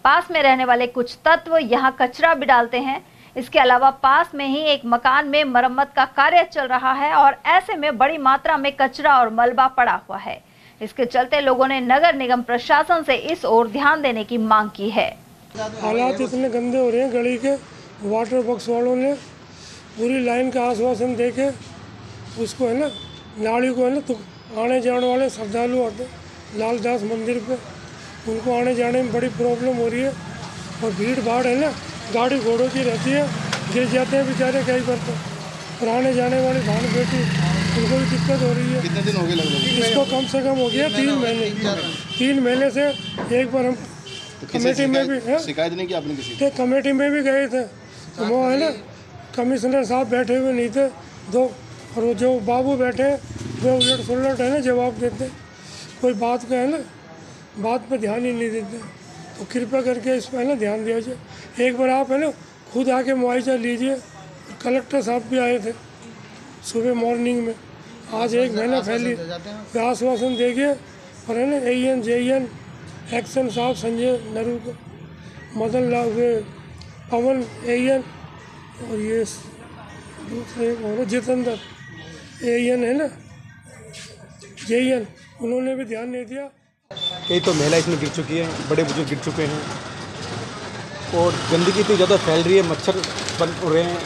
पास में रहने वाले कुछ तत्व यहाँ कचरा भी डालते हैं। इसके अलावा पास में ही एक मकान में मरम्मत का कार्य चल रहा है और ऐसे में बड़ी मात्रा में कचरा और मलबा पड़ा हुआ है। इसके चलते लोगों ने नगर निगम प्रशासन से इस ओर ध्यान देने की मांग की है। हालात इतने गंदे हो रहे हैं, गली के वाटर बॉक्स वालों ने पूरी लाइन का आश्वासन देके उसको है ना, नाली को है ना, तो आने जाने वाले श्रद्धालु होते लालदास मंदिर पे, उनको आने जाने में बड़ी प्रॉब्लम हो रही है। और भीड़ भाड़ है ना, गाड़ी घोड़ों की रहती है, गिर जाते हैं बेचारे कई बार तो। और आने जाने वाली भाड़ बेटी, उनको भी दिक्कत हो रही है। कितने दिन हो गए लगभग? इसको कम से कम हो गया 3 महीने। 3 महीने से एक बार हम कमेटी में भी शिकायत नहीं की आपने किसी? कमेटी में भी गए थे, तो वो है ना, कमिश्नर साहब बैठे हुए नहीं थे दो, और वो जो बाबू बैठे वे उलट सुलट है ना जवाब देते, कोई बात का है ना, बात पे ध्यान ही नहीं देते। तो कृपया करके इस पर ना ध्यान दिया जाए। एक बार आप है ना खुद आके मुआवजा लीजिए। कलेक्टर साहब भी आए थे सुबह मॉर्निंग में, आज 1 महीना फैली आश्वासन देंगे। और है ना AN JN एक्शन साहब संजय नरू को, मदन लाल पवन AN, और ये दूसरे और जितेंद्र AN है ना JN, उन्होंने भी ध्यान नहीं दिया। कई तो महिला इसमें गिर चुकी है, बड़े बुजुर्ग गिर चुके हैं और गंदगी इतनी ज़्यादा फैल रही है, मच्छर बन रहे हैं,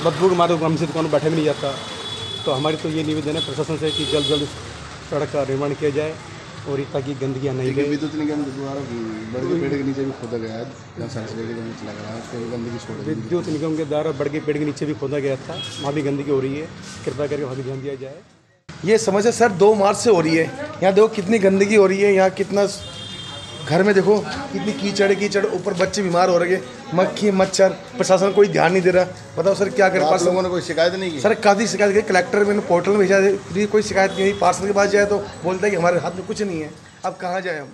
बदबू के मारे हमसे दुकान में बैठा भी नहीं जाता। तो हमारी तो ये निवेदन है प्रशासन से कि जल्द जल्द सड़क का निर्माण किया जाए और ताकि गंदगी नहीं गई। विद्युत निगम द्वारा बड़ के पेड़ के नीचे भी खोदा गया है, विद्युत निगम के द्वारा बड़ के पेड़ के नीचे भी खोदा गया था, वहाँ भी गंदगी हो रही है, कृपया करके वहाँ भी ध्यान दिया जाए। ये समस्या सर 2 मार्च से हो रही है। यहाँ देखो कितनी गंदगी हो रही है, यहाँ कितना घर में देखो कितनी कीचड़, ऊपर बच्चे बीमार हो रहे हैं, मक्खी मच्छर, प्रशासन कोई ध्यान नहीं दे रहा। बताओ सर क्या करें? आप लोगों ने कोई शिकायत नहीं की? सर काफ़ी शिकायत की, कलेक्टर मैंने पोर्टल में भेजा है, कोई शिकायत नहीं। पार्षद के पास जाए तो बोलता है कि हमारे हाथ में कुछ नहीं है, अब कहाँ जाए हम।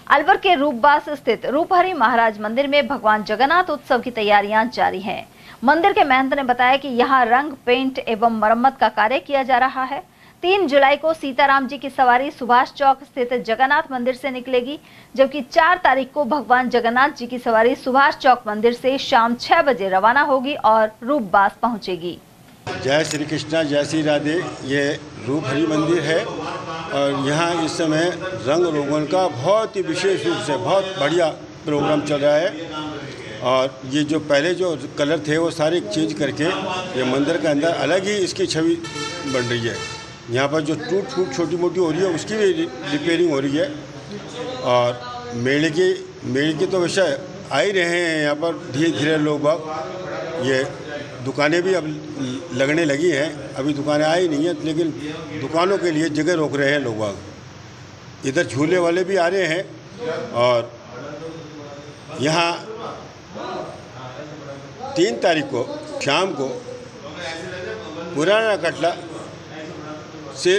अलवर के रूपबास स्थित रूपहरी महाराज मंदिर में भगवान जगन्नाथ उत्सव की तैयारियां जारी हैं। मंदिर के महंत ने बताया कि यहां रंग, पेंट एवं मरम्मत का कार्य किया जा रहा है। 3 जुलाई को सीताराम जी की सवारी सुभाष चौक स्थित जगन्नाथ मंदिर से निकलेगी, जबकि 4 तारीख को भगवान जगन्नाथ जी की सवारी सुभाष चौक मंदिर से शाम 6 बजे रवाना होगी और रूपबास पहुंचेगी। जय श्री कृष्णा, जय श्री राधे। ये रूपहरी मंदिर है और यहाँ इस समय रंग रोगन का बहुत ही विशेष रूप से बहुत बढ़िया प्रोग्राम चल रहा है। और ये जो पहले जो कलर थे वो सारे चेंज करके ये मंदिर के अंदर अलग ही इसकी छवि बन रही है। यहाँ पर जो टूट फूट छोटी मोटी हो रही है उसकी भी रिपेयरिंग हो रही है। और मेले की तो विषय आ ही रहे हैं यहाँ पर धीरे धीरे लोग बाग। ये दुकानें भी अब लगने लगी हैं, अभी दुकानें आई नहीं हैं, लेकिन दुकानों के लिए जगह रोक रहे हैं लोग बाग। इधर झूले वाले भी आ रहे हैं। और यहाँ 3 तारीख को शाम को पुराना कटला से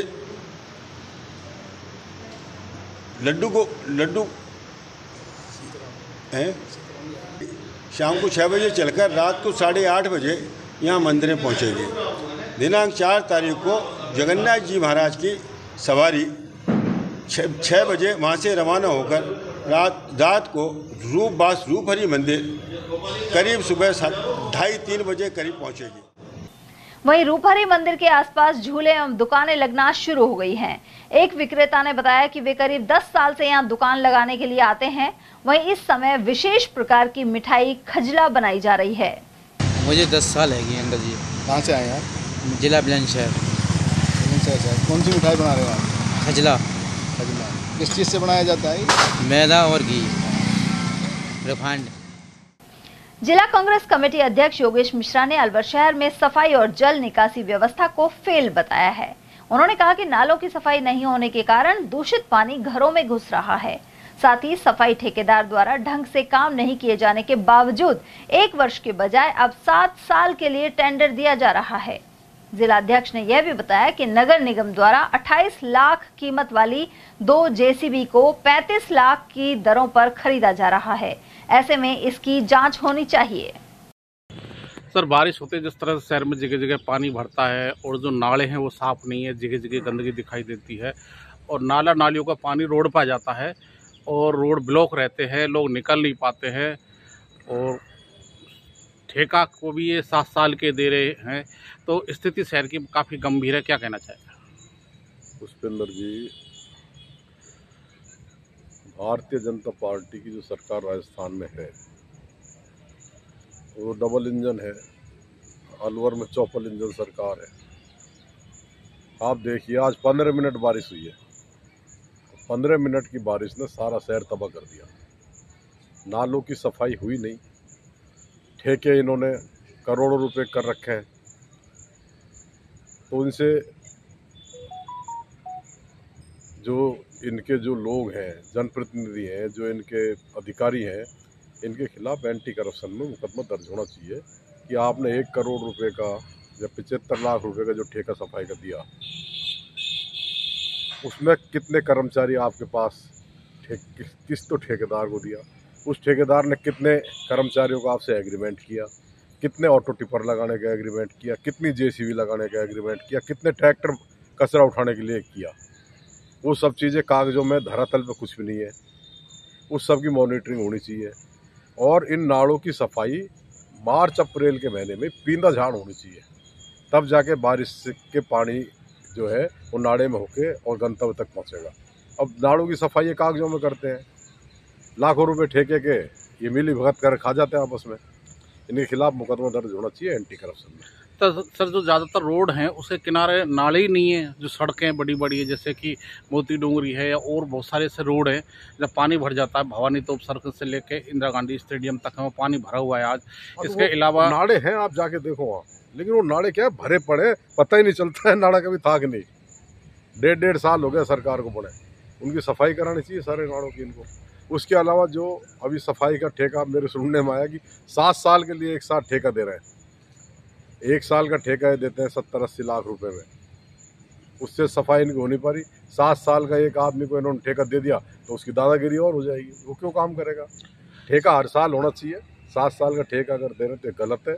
लड्डू हैं, शाम को 6 बजे चलकर रात को 8:30 बजे यहाँ मंदिर में पहुँचेंगे। दिनांक 4 तारीख को जगन्नाथ जी महाराज की सवारी 6 बजे वहाँ से रवाना होकर रात को रूपहरी मंदिर करीब सुबह 2:30-3 बजे करीब पहुँचेगी। वहीं रूपहरी मंदिर के आसपास झूले एवं दुकानें लगना शुरू हो गई हैं। एक विक्रेता ने बताया कि वे करीब 10 साल से यहाँ दुकान लगाने के लिए आते हैं। वहीं इस समय विशेष प्रकार की मिठाई खजला बनाई जा रही है। मुझे 10 साल है अंकल जी। कहाँ से आए आप? जिला बुलंदशहर। कौन सी मिठाई बना रहे हो आप? खजला। किस चीज़ से बनाया जाता है? मैदा और घी, रिफाइंड। जिला कांग्रेस कमेटी अध्यक्ष योगेश मिश्रा ने अलवर शहर में सफाई और जल निकासी व्यवस्था को फेल बताया है। उन्होंने कहा कि नालों की सफाई नहीं होने के कारण दूषित पानी घरों में घुस रहा है। साथ ही सफाई ठेकेदार द्वारा ढंग से काम नहीं किए जाने के बावजूद 1 वर्ष के बजाय अब 7 साल के लिए टेंडर दिया जा रहा है। जिलाध्यक्ष ने यह भी बताया कि नगर निगम द्वारा 28 लाख कीमत वाली 2 जेसीबी को 35 लाख की दरों पर खरीदा जा रहा है। ऐसे में इसकी जांच होनी चाहिए। सर, बारिश होते जिस तरह से शहर में जगह जगह पानी भरता है और जो नाले हैं वो साफ नहीं है, जगह जगह गंदगी दिखाई देती है और नालियों का पानी रोड पर जाता है और रोड ब्लॉक रहते हैं, लोग निकल नहीं पाते हैं और ठेका को भी ये 7 साल के दे रहे हैं। तो स्थिति शहर की काफ़ी गंभीर है, क्या कहना चाहेगा? पुष्पेंद्र जी, भारतीय जनता पार्टी की जो सरकार राजस्थान में है वो डबल इंजन है, अलवर में चौपल इंजन सरकार है। आप देखिए, आज 15 मिनट बारिश हुई है, 15 मिनट की बारिश ने सारा शहर तबाह कर दिया। नालों की सफाई हुई नहीं, ठेके इन्होंने करोड़ों रुपए कर रखे हैं। तो इनसे जो इनके जो लोग हैं, जनप्रतिनिधि हैं, जो इनके अधिकारी हैं, इनके खिलाफ एंटी करप्शन में मुकदमा दर्ज होना चाहिए कि आपने 1 करोड़ रुपए का या 75 लाख रुपए का जो ठेका सफाई का दिया, उसमें कितने कर्मचारी आपके पास किस तो ठेकेदार को दिया, उस ठेकेदार ने कितने कर्मचारियों को आपसे एग्रीमेंट किया, कितने ऑटो टिपर लगाने का एग्रीमेंट किया, कितनी जेसीबी लगाने का एग्रीमेंट किया, कितने ट्रैक्टर कचरा उठाने के लिए किया। वो सब चीज़ें कागजों में धरातल पे कुछ भी नहीं है। उस सब की मॉनिटरिंग होनी चाहिए और इन नालों की सफाई मार्च अप्रैल के महीने में पींदा झाड़ होनी चाहिए, तब जाके बारिश के पानी जो है वो नाले में होके और गंतव्य तक पहुंचेगा। अब नालों की सफाई ये कागजों में करते हैं, लाखों रुपए ठेके के ये मिली भगत कर खा जाते हैं आपस में। इनके खिलाफ मुकदमा दर्ज होना चाहिए एंटी करप्शन में। तो सर, जो ज़्यादातर रोड हैं उसके किनारे नाले ही नहीं है, जो सड़कें बड़ी बड़ी है जैसे कि मोती डूंगरी है और बहुत सारे ऐसे रोड हैं जब पानी भर जाता है, भवानी तोप सर्कल से लेके इंदिरा गांधी स्टेडियम तक है वो पानी भरा हुआ है आज। इसके अलावा नाले हैं, आप जाके देखो वहाँ, लेकिन वो नाले क्या है, भरे पड़े, पता ही नहीं चलता है, नाला कभी था कि नहीं। 1.5 साल हो गया सरकार को बने, उनकी सफाई करानी चाहिए सारे नालों की इनको। उसके अलावा जो अभी सफाई का ठेका मेरे सुनने में आया कि 7 साल के लिए एक साथ ठेका दे रहे हैं, 1 साल का ठेका देते हैं 70-80 लाख रुपए में, उससे सफाई इनकी हो नहीं पा रही। 7 साल का एक आदमी को इन्होंने ठेका दे दिया तो उसकी दादागिरी और हो जाएगी, वो क्यों काम करेगा। ठेका हर साल होना चाहिए, 7 साल का ठेका अगर दे रहे तो गलत है।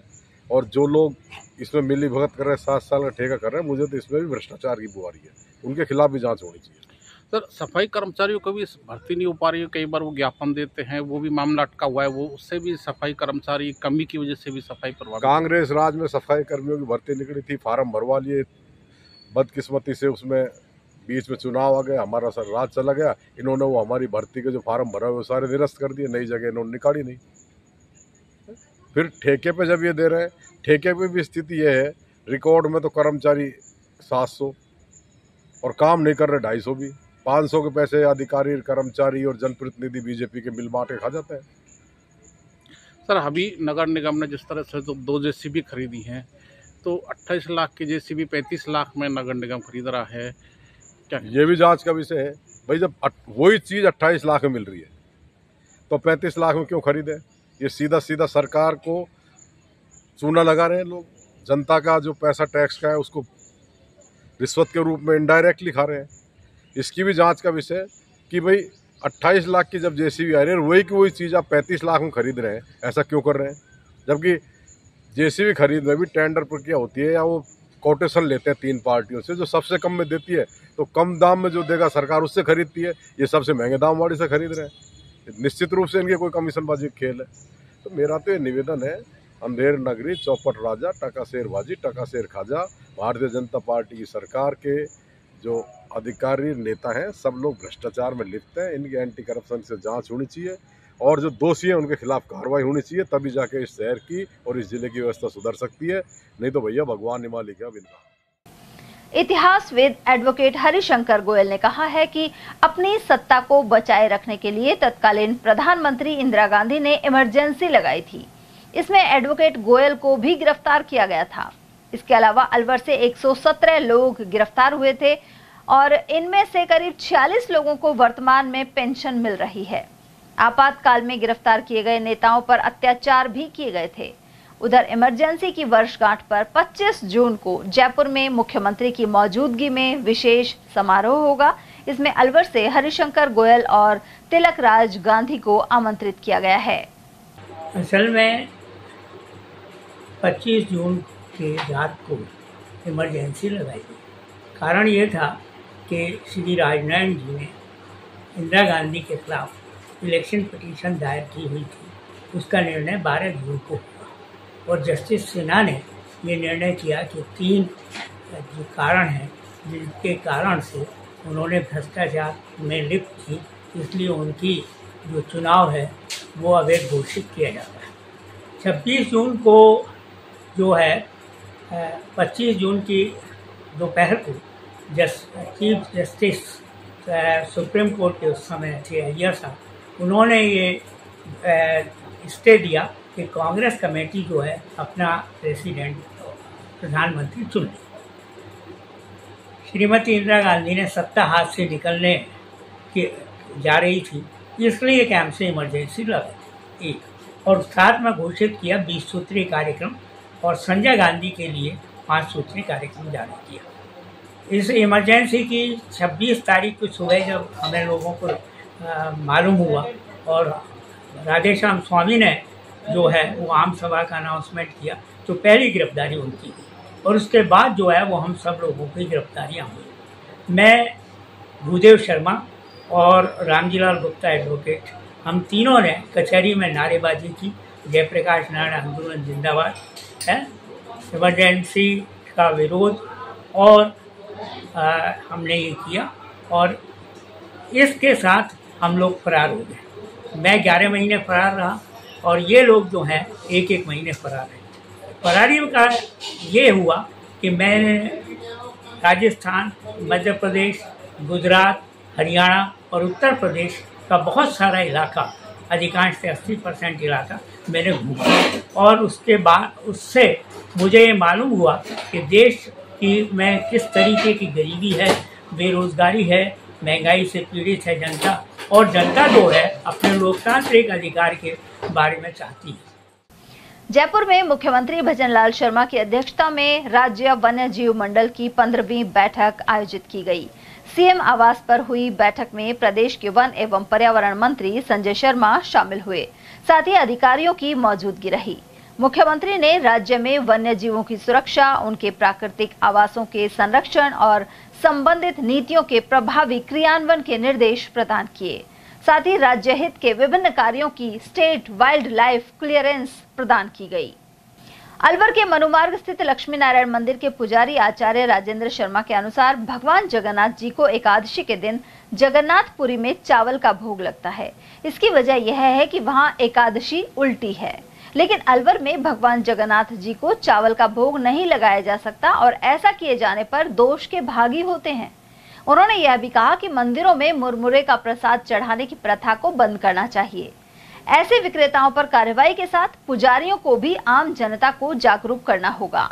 और जो लोग इसमें मिली भगत कर रहे हैं, 7 साल का ठेका कर रहे हैं, मुझे तो इसमें भी भ्रष्टाचार की बुआरी है, उनके खिलाफ भी जाँच होनी चाहिए। सर, सफाई कर्मचारियों को भी भर्ती नहीं हो पा रही है, कई बार वो ज्ञापन देते हैं, वो भी मामला अटका हुआ है, वो उससे भी सफाई कर्मचारी कमी की वजह से भी सफाई प्रभावित। कांग्रेस राज में सफाई कर्मियों की भर्ती निकली थी, फार्म भरवा लिए, बदकिस्मती से उसमें बीच में चुनाव आ गया, हमारा सर राज चला गया, इन्होंने वो हमारी भर्ती के जो फार्म भरा हुए सारे निरस्त कर दिए, नई जगह इन्होंने निकाली नहीं। फिर ठेके पे जब ये दे रहे हैं, ठेके पे भी स्थिति ये है, रिकॉर्ड में तो कर्मचारी 700 और काम नहीं कर रहे 250 भी, 500 के पैसे अधिकारी, कर्मचारी और जनप्रतिनिधि बीजेपी के मिल बांट के खा जाते हैं। सर, अभी नगर निगम ने जिस तरह से तो 2 जेसीबी खरीदी हैं, तो 28 लाख की जेसीबी 35 लाख में नगर निगम खरीद रहा है, क्या ये भी जांच का विषय है भाई। जब वही चीज़ 28 लाख में मिल रही है तो 35 लाख में क्यों खरीदे। ये सीधा सीधा सरकार को चूना लगा रहे हैं लोग, जनता का जो पैसा टैक्स का है उसको रिश्वत के रूप में इनडायरेक्टली खा रहे हैं। इसकी भी जांच का विषय कि भाई 28 लाख की जब जेसीबी आ रही है, वही की वही चीज़ आप 35 लाख में खरीद रहे हैं, ऐसा क्यों कर रहे हैं। जबकि जेसीबी खरीद में भी टेंडर प्रक्रिया होती है, या वो कोटेशन लेते हैं 3 पार्टियों से, जो सबसे कम में देती है तो कम दाम में जो देगा सरकार उससे खरीदती है, ये सबसे महंगे दाम वाली से खरीद रहे हैं। निश्चित रूप से इनके कोई कमीशनबाजी खेल है। तो मेरा तो ये निवेदन है, अंधेर नगरी चौपट राजा, टकाशेर बाजी टकाशेर खाजा, भारतीय जनता पार्टी की सरकार के जो अधिकारी नेता हैं सब लोग भ्रष्टाचार में लिप्त हैं। इनकी एंटी करप्शन से जांच होनी चाहिए और जो दोषी हैं उनके खिलाफ कार्रवाई होनी चाहिए, तभी जाके इस शहर की और इस जिले की व्यवस्था सुधर सकती है, नहीं तो भैया भगवान ने मालिक है। इतिहासविद एडवोकेट हरिशंकर गोयल ने कहा है कि अपनी सत्ता को बचाए रखने के लिए तत्कालीन प्रधानमंत्री इंदिरा गांधी ने इमरजेंसी लगाई थी। इसमें एडवोकेट गोयल को भी गिरफ्तार किया गया था। इसके अलावा अलवर से 117 लोग गिरफ्तार हुए थे और इनमें से करीब 46 लोगों को वर्तमान में पेंशन मिल रही है। आपातकाल में गिरफ्तार किए गए नेताओं पर अत्याचार भी किए गए थे। उधर इमरजेंसी की वर्षगांठ पर 25 जून को जयपुर में मुख्यमंत्री की मौजूदगी में विशेष समारोह होगा। इसमें अलवर से हरिशंकर गोयल और तिलक राज गांधी को आमंत्रित किया गया है। असल में 25 जून की रात को इमरजेंसी लगाई गई। कारण ये था कि श्री राजनारायण जी ने इंदिरा गांधी के खिलाफ इलेक्शन पिटीशन दायर की हुई थी। उसका निर्णय 12 जून को हुआ और जस्टिस सिन्हा ने ये निर्णय किया कि 3 जो कारण हैं जिनके कारण से उन्होंने भ्रष्टाचार में लिप्त थी, इसलिए उनकी जो चुनाव है वो अवैध घोषित किया जाता है। 26 जून को जो है 25 जून की दोपहर को चीफ जस्टिस सुप्रीम कोर्ट के उस समय थे अय्यर साहब, उन्होंने ये स्टे दिया कि कांग्रेस कमेटी जो है अपना प्रेसिडेंट प्रधानमंत्री चुन ले। श्रीमती इंदिरा गांधी ने सत्ता हाथ से निकलने की जा रही थी, इसलिए कैंप से इमरजेंसी लगाई एक और साथ में घोषित किया 20 सूत्रीय कार्यक्रम और संजय गांधी के लिए 5 सूत्रीय कार्यक्रम जारी किया। इस इमरजेंसी की 26 तारीख को सुबह जब हमें लोगों को मालूम हुआ और राधेश्याम स्वामी ने जो है वो आम सभा का अनाउंसमेंट किया, तो पहली गिरफ्तारी उनकी हुई और उसके बाद जो है वो हम सब लोगों की गिरफ्तारियाँ हुई। मैं, भूदेव शर्मा और रामजीलाल गुप्ता एडवोकेट, हम तीनों ने कचहरी में नारेबाजी की, जयप्रकाश नारायण आंदोलन जिंदाबाद है, इमरजेंसी का विरोध और हमने ये किया और इसके साथ हम लोग फरार हो गए। मैं 11 महीने फरार रहा और ये लोग जो हैं 1-1 महीने फरार रहे। फरारी का ये हुआ कि मैंने राजस्थान, मध्य प्रदेश, गुजरात, हरियाणा और उत्तर प्रदेश का बहुत सारा इलाका, अधिकांश से 80% इलाका मैंने घूमा और उसके बाद उससे मुझे ये मालूम हुआ कि देश की में किस तरीके की गरीबी है, बेरोजगारी है, महंगाई से पीड़ित है जनता और जनता जो है अपने लोकतांत्रिक अधिकार के बारे में चाहती है। जयपुर में मुख्यमंत्री भजनलाल शर्मा की अध्यक्षता में राज्य वन्य जीव मंडल की 15वीं बैठक आयोजित की गई। सीएम आवास पर हुई बैठक में प्रदेश के वन एवं पर्यावरण मंत्री संजय शर्मा शामिल हुए, साथ ही अधिकारियों की मौजूदगी रही। मुख्यमंत्री ने राज्य में वन्य जीवों की सुरक्षा, उनके प्राकृतिक आवासों के संरक्षण और संबंधित नीतियों के प्रभावी क्रियान्वयन के निर्देश प्रदान किए। साथ ही राज्य हित के विभिन्न कार्यों की स्टेट वाइल्ड लाइफ क्लियरेंस प्रदान की गई। अलवर के मनुमार्ग स्थित लक्ष्मी नारायण मंदिर के पुजारी आचार्य राजेंद्र शर्मा के अनुसार भगवान जगन्नाथ जी को एकादशी के दिन जगन्नाथपुरी में चावल का भोग लगता है। इसकी वजह यह है कि वहां एकादशी उल्टी है, लेकिन अलवर में भगवान जगन्नाथ जी को चावल का भोग नहीं लगाया जा सकता और ऐसा किए जाने पर दोष के भागी होते हैं। उन्होंने यह भी कहा कि मंदिरों में मुरमुरे का प्रसाद चढ़ाने की प्रथा को बंद करना चाहिए। ऐसे विक्रेताओं पर कार्रवाई के साथ पुजारियों को भी आम जनता को जागरूक करना होगा।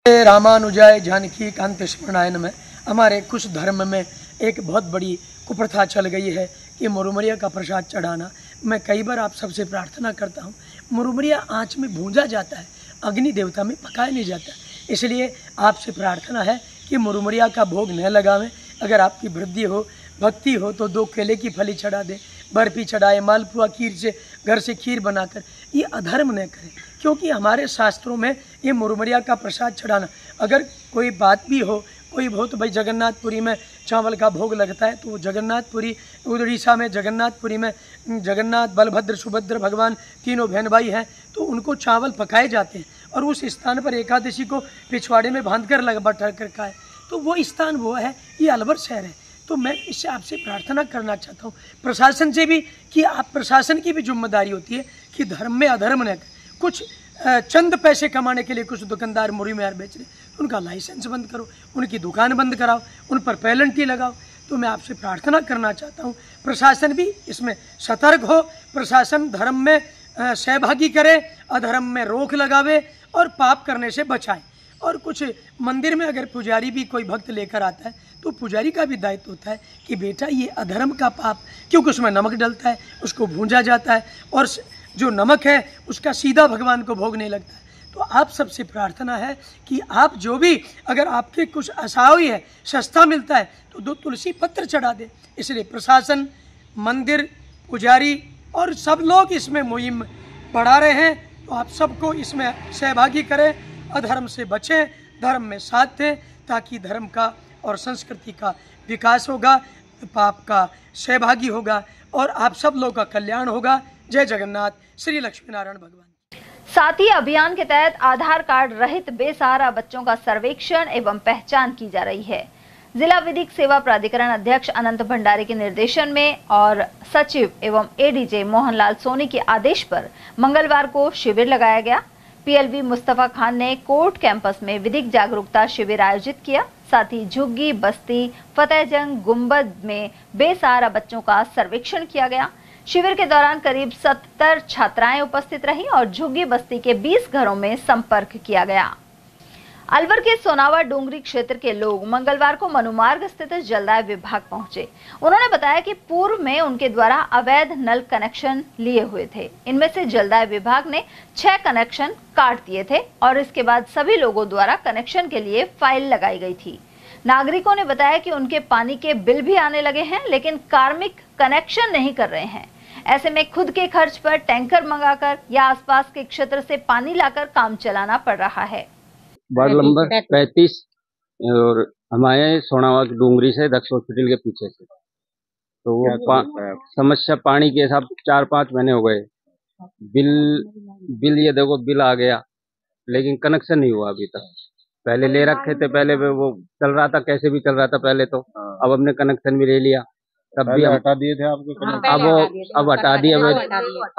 रामानुजाय जानकी कांत स्मरणायन में हमारे कुछ धर्म में एक बहुत बड़ी कुप्रथा चल गई है कि मुरमुरिया का प्रसाद चढ़ाना। मैं कई बार आप सबसे प्रार्थना करता हूँ, मुरमुरिया आँच में भूंजा जाता है, अग्नि देवता में पकाया नहीं जाता। इसलिए आपसे प्रार्थना है कि मुरमुरिया का भोग न लगावें। अगर आपकी वृद्धि हो, भक्ति हो तो 2 केले की फली चढ़ा दें, बर्फी चढ़ाए, मालपुआ खीर से घर से खीर बनाकर। ये अधर्म न करें, क्योंकि हमारे शास्त्रों में ये मुरमुरिया का प्रसाद चढ़ाना, अगर कोई बात भी हो, कोई हो तो भाई जगन्नाथपुरी में चावल का भोग लगता है, तो जगन्नाथपुरी, उड़ीसा में जगन्नाथपुरी में जगन्नाथ, बलभद्र, सुभद्र भगवान तीनों बहन भाई हैं, तो उनको चावल पकाए जाते हैं और उस स्थान पर एकादशी को पिछवाड़े में बांध कर बैठा कर खाए, तो वो स्थान वो है, ये अलवर शहर है। तो मैं इससे आपसे प्रार्थना करना चाहता हूँ प्रशासन से भी कि आप, प्रशासन की भी जिम्मेदारी होती है कि धर्म में अधर्म न करें। कुछ चंद पैसे कमाने के लिए कुछ दुकानदार मुरई में बेच रहे, तो उनका लाइसेंस बंद करो, उनकी दुकान बंद कराओ, उन पर पेनल्टी लगाओ। तो मैं आपसे प्रार्थना करना चाहता हूँ प्रशासन भी इसमें सतर्क हो, प्रशासन धर्म में सहभागी करे, अधर्म में रोक लगावे और पाप करने से बचाए। और कुछ मंदिर में अगर पुजारी भी कोई भक्त लेकर आता है तो पुजारी का भी दायित्व होता है कि बेटा ये अधर्म का पाप, क्योंकि उसमें नमक डलता है, उसको भूंजा जाता है और जो नमक है उसका सीधा भगवान को भोग नहीं लगता है। तो आप सबसे प्रार्थना है कि आप जो भी अगर आपके कुछ असहाय है, सस्ता मिलता है तो 2 तुलसी पत्र चढ़ा दे। इसलिए प्रशासन, मंदिर, पुजारी और सब लोग इसमें मुहिम बढ़ा रहे हैं। तो आप सबको इसमें सहभागी करें, अधर्म से बचें, धर्म में साथ दें, ताकि धर्म का और संस्कृति का विकास होगा, पाप का सहभागी होगा और आप सब लोगों का कल्याण होगा। जय जगन्नाथ, श्री लक्ष्मी नारायण भगवान। साथ ही अभियान के तहत आधार कार्ड रहित बेसहारा बच्चों का सर्वेक्षण एवं पहचान की जा रही है। जिला विधिक सेवा प्राधिकरण अध्यक्ष अनंत भंडारी के निर्देशन में और सचिव एवं एडीजे मोहनलाल सोनी के आदेश पर मंगलवार को शिविर लगाया गया। पीएलवी मुस्तफा खान ने कोर्ट कैंपस में विधिक जागरूकता शिविर आयोजित किया। साथ ही झुग्गी बस्ती, फतेहजंग गुंबद में बेसहारा बच्चों का सर्वेक्षण किया गया। शिविर के दौरान करीब 70 छात्राएं उपस्थित रहीं और झुग्गी बस्ती के 20 घरों में संपर्क किया गया। अलवर के सोनावा डोंगरी क्षेत्र के लोग मंगलवार को मनुमार्ग स्थित जलदाय विभाग पहुंचे। उन्होंने बताया कि पूर्व में उनके द्वारा अवैध नल कनेक्शन लिए हुए थे। इनमें से जलदाय विभाग ने 6 कनेक्शन काट दिए थे और इसके बाद सभी लोगों द्वारा कनेक्शन के लिए फाइल लगाई गई थी। नागरिकों ने बताया कि उनके पानी के बिल भी आने लगे हैं, लेकिन कार्मिक कनेक्शन नहीं कर रहे हैं। ऐसे में खुद के खर्च पर टैंकर मंगाकर या आसपास के क्षेत्र से पानी लाकर काम चलाना पड़ रहा है। वार्ड नंबर 35 और हमारे सोनावा की डूंगरी से दक्ष हॉस्पिटल के पीछे से। तो वो समस्या पानी के हिसाब 4-5 महीने हो गए। बिल ये देखो बिल आ गया, लेकिन कनेक्शन नहीं हुआ अभी तक। पहले ले रखे थे, पहले वो चल रहा था, कैसे भी चल रहा था पहले तो। अब हमने कनेक्शन भी ले लिया, तब भी हटा दिए थे आपके कनेक्शन। अब हटा दिए,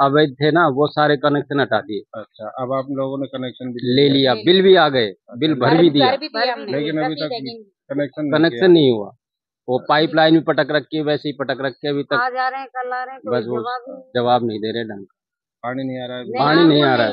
अवैध थे ना वो सारे कनेक्शन हटा दिए। अच्छा, अब आप लोगों ने कनेक्शन भी ले लिया, बिल भी आ गए, बिल भर भी दिया, लेकिन अभी तक कनेक्शन नहीं हुआ। वो पाइपलाइन भी पटक रखी है, वैसे ही पटक रखी है अभी तक। आज आ रहे हैं, कल आ रहे हैं, बस वो जवाब नहीं दे रहे ढंग का। पानी नहीं आ रहा है, पानी नहीं आ रहा है।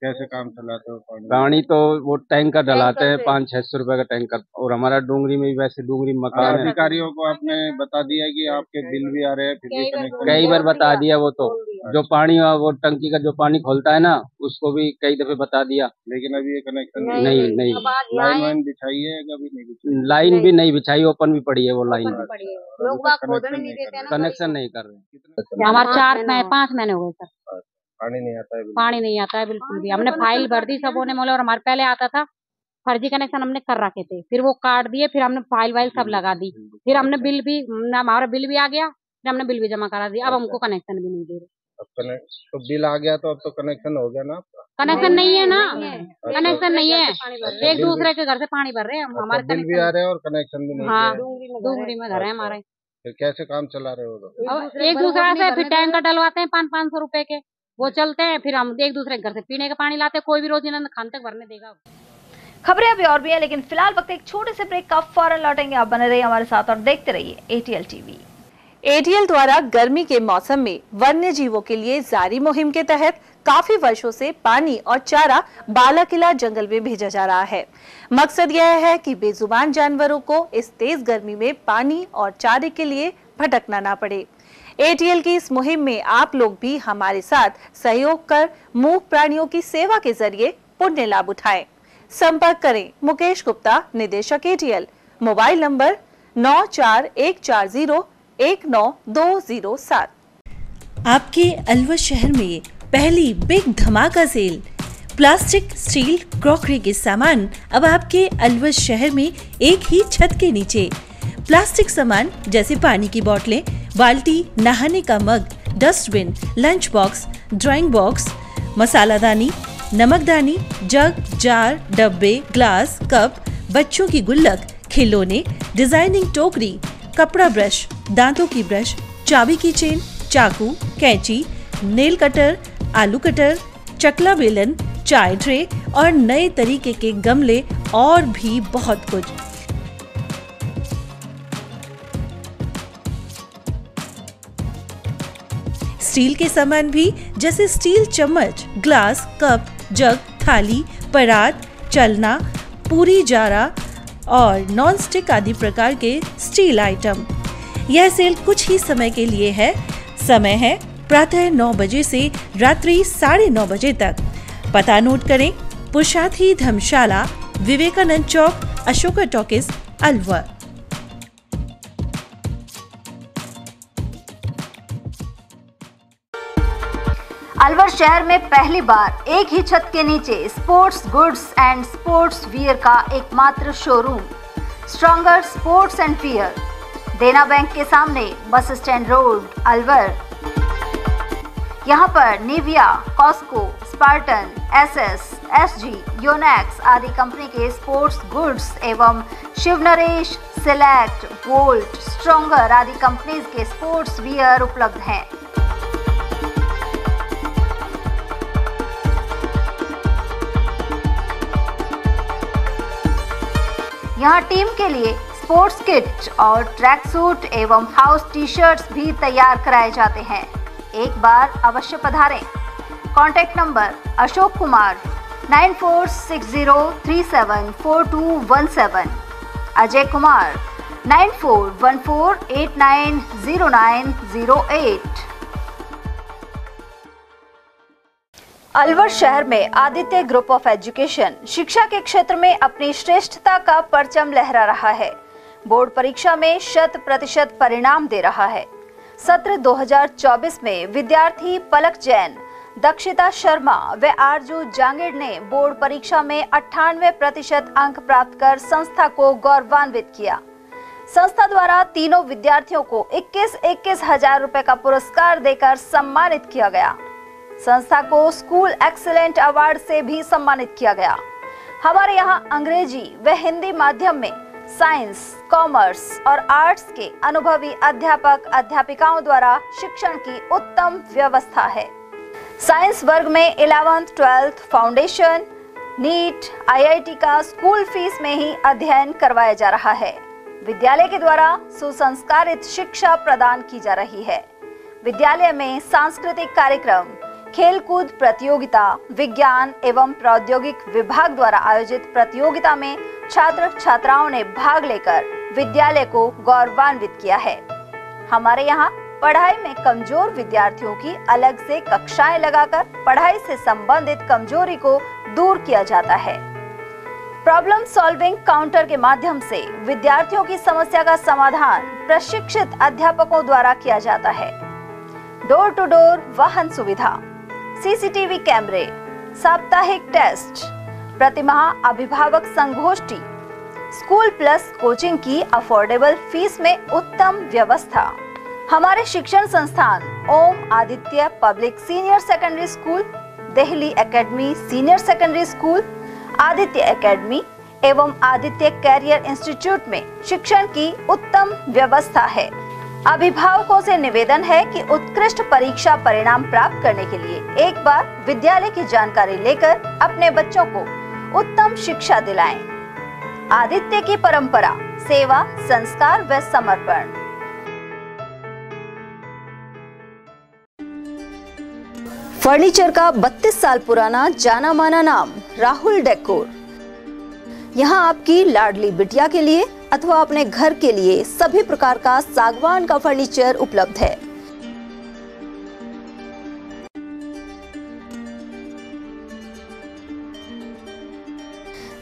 कैसे काम चलाते हो? पानी तो वो टैंकर डलाते हैं 500-600 रुपए का टैंकर। और हमारा डूंगरी में भी वैसे डूंगरी मकान है। अधिकारियों को आपने बता दिया कि आपके बिल भी आ रहे हैं, फिर भी कनेक्शन कई बार बता दिया। वो तो जो पानी वो टंकी का जो पानी खोलता है ना, उसको भी कई दफे बता दिया, लेकिन अभी ये कनेक्शन नहीं। लाइन बिछाई है, कभी नहीं बिछाई। लाइन भी नहीं बिछाई, ओपन भी पड़ी है वो लाइन। कनेक्शन नहीं कर रहे। हमारे 4-5 महीने हो गए सर, पानी नहीं आता है। पानी नहीं आता है बिल्कुल भी। हमने फाइल भर दी सबों ने, और हमारे पहले आता था फर्जी कनेक्शन हमने कर रखे थे, फिर वो काट दिए, फिर हमने फाइल वाइल सब लगा दी, फिर हमने बिल भी, हमारा बिल भी आ गया, फिर हमने बिल भी जमा करा दिया। अब हमको कनेक्शन भी नहीं दे रहे। तो बिल आ गया तो अब तो कनेक्शन हो गया ना आपका? कनेक्शन नहीं है ना, कनेक्शन नहीं है। एक दूसरे के घर से पानी भर रहे हैं हम। हमारे बिल भी आ रहे हैं और कनेक्शन भी नहीं। हाँ, डूंगरी में घर है हमारे। फिर कैसे काम चला रहे हो? एक दूसरे से फिर टैंकर डलवाते हैं 500-500 रुपए के, वो चलते हैं, फिर हम एक दूसरे के घर से पीने का पानी लाते हैं। कोई भी रोजीनंद खान तक भरने देगा। खबरें अभी और भी है, लेकिन फिलहाल वक्त एक छोटे से ब्रेक का, फौरन लौटेंगे। आप बने रहिए हमारे साथ और देखते रहिए ATL TV। ATL द्वारा गर्मी के मौसम में वन्य जीवों के लिए जारी मुहिम के तहत काफी वर्षों से पानी और चारा बालाकिला जंगल में भेजा जा रहा है। मकसद यह है कि बेजुबान जानवरों को इस तेज गर्मी में पानी और चारे के लिए भटकना ना पड़े। ATL की इस मुहिम में आप लोग भी हमारे साथ सहयोग कर मूक प्राणियों की सेवा के जरिए पुण्य लाभ उठाएं। संपर्क करें मुकेश गुप्ता, निदेशक ATL, मोबाइल नंबर 9414019207। आपके अलवर शहर में पहली बिग धमाका सेल। प्लास्टिक, स्टील, क्रॉकरी के सामान अब आपके अलवर शहर में एक ही छत के नीचे। प्लास्टिक सामान जैसे पानी की बोतलें, बाल्टी, नहाने का mug, dustbin, lunch box, drawing box, मसालादानी, नमकदानी, जग, जार, डब्बे, ग्लास, कप, बच्चों की गुल्लक, खिलौने, डिजाइनिंग टोकरी, कपड़ा ब्रश, दांतों की ब्रश, चाबी की चेन, चाकू, कैंची, नेल कटर, आलू कटर, चकला बेलन, चाय ट्रे और नए तरीके के गमले और भी बहुत कुछ। स्टील के सामान भी जैसे स्टील चम्मच, ग्लास, कप, जग, थाली, परात, चलना, पूरी जारा, और नॉन स्टिक आदि प्रकार के स्टील आइटम। यह सेल कुछ ही समय के लिए है। समय है प्रातः 9 बजे से रात्रि 9:30 बजे तक। पता नोट करें, पुरुषार्थी धर्मशाला, विवेकानंद चौक, अशोका टॉकीज, अलवर। अलवर शहर में पहली बार एक ही छत के नीचे sports goods and sports wear का एकमात्र showroom Stronger Sports and Wear, Dena bank के सामने, बस स्टैंड रोड, अलवर। यहाँ पर Nivia, Cosco, Spartan, SS, SG, Yonex आदि कंपनी के स्पोर्ट्स गुड्स एवं शिवनरेश, सिलेक्ट, वोल्ट, स्ट्रॉन्गर आदि कंपनीज के स्पोर्ट्स वियर उपलब्ध हैं। यहाँ टीम के लिए स्पोर्ट्स किट और ट्रैक सूट एवं हाउस टी शर्ट्स भी तैयार कराए जाते हैं। एक बार अवश्य पधारें। Contact number Ashok Kumar 9460374217, Ajay Kumar 9414890908। अलवर शहर में आदित्य ग्रुप ऑफ एजुकेशन शिक्षा के क्षेत्र में अपनी श्रेष्ठता का परचम लहरा रहा है। बोर्ड परीक्षा में 100% परिणाम दे रहा है। सत्र 2024 में विद्यार्थी पलक जैन, दक्षिता शर्मा व आरजू जांगीर ने बोर्ड परीक्षा में 98% अंक प्राप्त कर संस्था को गौरवान्वित किया। संस्था द्वारा तीनों विद्यार्थियों को 21-21 हजार रुपए का पुरस्कार देकर सम्मानित किया गया। संस्था को स्कूल एक्सीलेंट अवार्ड से भी सम्मानित किया गया। हमारे यहाँ अंग्रेजी व हिंदी माध्यम में साइंस, कॉमर्स और आर्ट्स के अनुभवी अध्यापक अध्यापिकाओं द्वारा शिक्षण की उत्तम व्यवस्था है। साइंस वर्ग में 11th, 12th foundation, NEET, IIT का स्कूल फीस में ही अध्ययन करवाया जा रहा है। विद्यालय के द्वारा सुसंस्कारित शिक्षा प्रदान की जा रही है। विद्यालय में सांस्कृतिक कार्यक्रम, खेलकूद प्रतियोगिता, विज्ञान एवं प्रौद्योगिक विभाग द्वारा आयोजित प्रतियोगिता में छात्र छात्राओं ने भाग लेकर विद्यालय को गौरवान्वित किया है। हमारे यहाँ पढ़ाई में कमजोर विद्यार्थियों की अलग से कक्षाएं लगाकर पढ़ाई से संबंधित कमजोरी को दूर किया जाता है। प्रॉब्लम सॉल्विंग काउंटर के माध्यम से विद्यार्थियों की समस्या का समाधान प्रशिक्षित अध्यापकों द्वारा किया जाता है। डोर टू डोर वाहन सुविधा, CCTV कैमरे, साप्ताहिक टेस्ट, प्रतिमाह अभिभावक संगोष्ठी, स्कूल प्लस कोचिंग की अफोर्डेबल फीस में उत्तम व्यवस्था। हमारे शिक्षण संस्थान Om Aditya public senior secondary school, Delhi academy senior secondary school, Aditya academy एवं आदित्य कैरियर इंस्टीट्यूट में शिक्षण की उत्तम व्यवस्था है। अभिभावकों से निवेदन है कि उत्कृष्ट परीक्षा परिणाम प्राप्त करने के लिए एक बार विद्यालय की जानकारी लेकर अपने बच्चों को उत्तम शिक्षा दिलाएं। आदित्य की परंपरा, सेवा, संस्कार व समर्पण। फर्नीचर का 32 साल पुराना जाना माना नाम राहुल डेकोर। यहाँ आपकी लाडली बिटिया के लिए अथवा अपने घर के लिए सभी प्रकार का सागवान का फर्नीचर उपलब्ध है।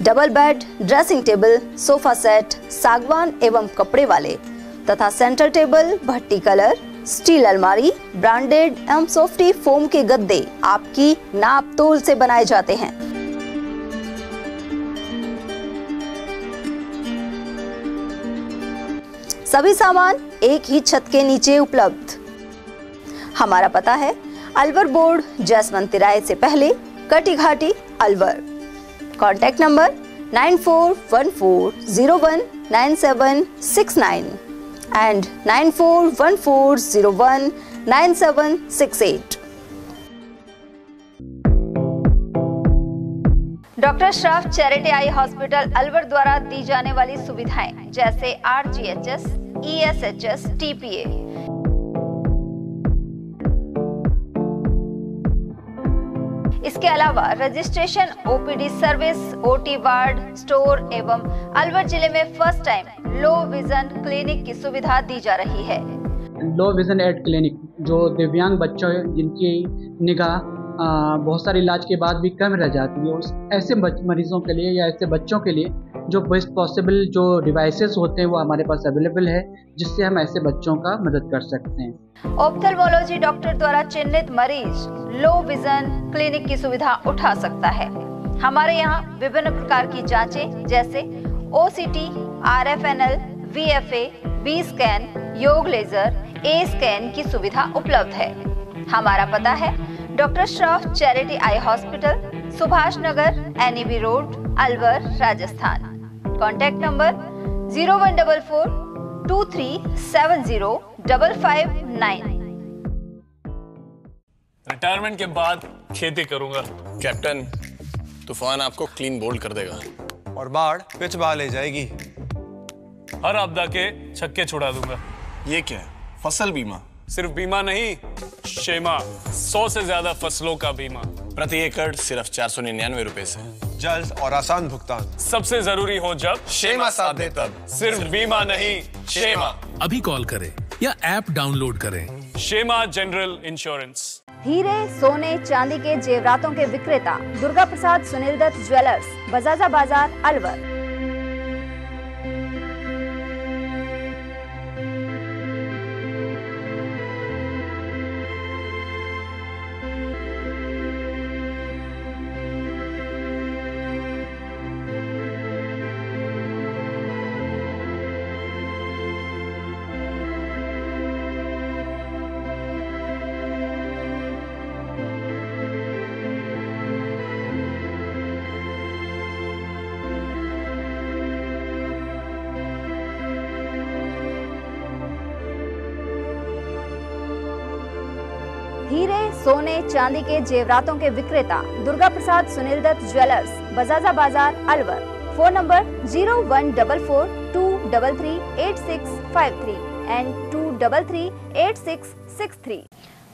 Double bed, dressing table, sofa set सागवान एवं कपड़े वाले तथा सेंटर टेबल, भट्टी कलर, स्टील अलमारी, ब्रांडेड एवं सॉफ्टी फोम के गद्दे आपकी नाप तोल से बनाए जाते हैं। सभी सामान एक ही छत के नीचे उपलब्ध। हमारा पता है अलवर बोर्ड, जैसवंत तिराहे से पहले, Kati Ghati, Alwar. Contact number 9414019769 and 9414019768। Doctor Shroff charity eye hospital Alwar द्वारा दी जाने वाली सुविधाएं जैसे RGHS, ESHS, TPA, इसके अलावा registration, OPD service, OT ward, store एवं अलवर जिले में first time low vision clinic की सुविधा दी जा रही है। लो विजन एड क्लिनिक जो दिव्यांग बच्चों जिनकी निगाह बहुत सारे इलाज के बाद भी कम रह जाती है, उस ऐसे मरीजों के लिए या ऐसे बच्चों के लिए जो बेस्ट पॉसिबल जो डिवाइसेस होते हैं वो हमारे पास अवेलेबल है, जिससे हम ऐसे बच्चों का मदद कर सकते हैं। ऑप्थेल्मोलॉजी डॉक्टर द्वारा चिन्हित मरीज लो विजन क्लिनिक की सुविधा उठा सकता है। हमारे यहाँ विभिन्न प्रकार की जांचें जैसे OCT, RFNL, VFA, B scan, YAG laser, A scan की सुविधा उपलब्ध है। हमारा पता है doctor Shroff charity eye hospital, Subhash Nagar, NEB road, Alwar, Rajasthan. Contact number 0144 2370 559। Retirement के बाद खेती करूंगा। कैप्टन, तूफान आपको क्लीन बोल्ड कर देगा और बाढ़ पिच बहा ले जाएगी। हर आपदा के छक्के छुड़ा दूंगा। ये क्या है? फसल बीमा? सिर्फ बीमा नहीं, शेमा 100 से ज्यादा फसलों का बीमा, प्रति एकड़ सिर्फ 499 रुपए से। जल्द और आसान भुगतान। सबसे जरूरी हो जब शेमा साथ दे तब। सिर्फ बीमा नहीं, शेमा। अभी कॉल करें या ऐप डाउनलोड करें। Shema general insurance. हीरे, सोने, चांदी के जेवरातों के विक्रेता दुर्गा प्रसाद सुनील दत्त ज्वेलर्स, बजाजा बाजार, अलवर। हीरे, सोने, चांदी के जेवरातों के विक्रेता Durga Prasad Sunil Dutt jewellers, Bajaja Bazar, Alwar. Phone number 0144 233 8653 and 233 8663।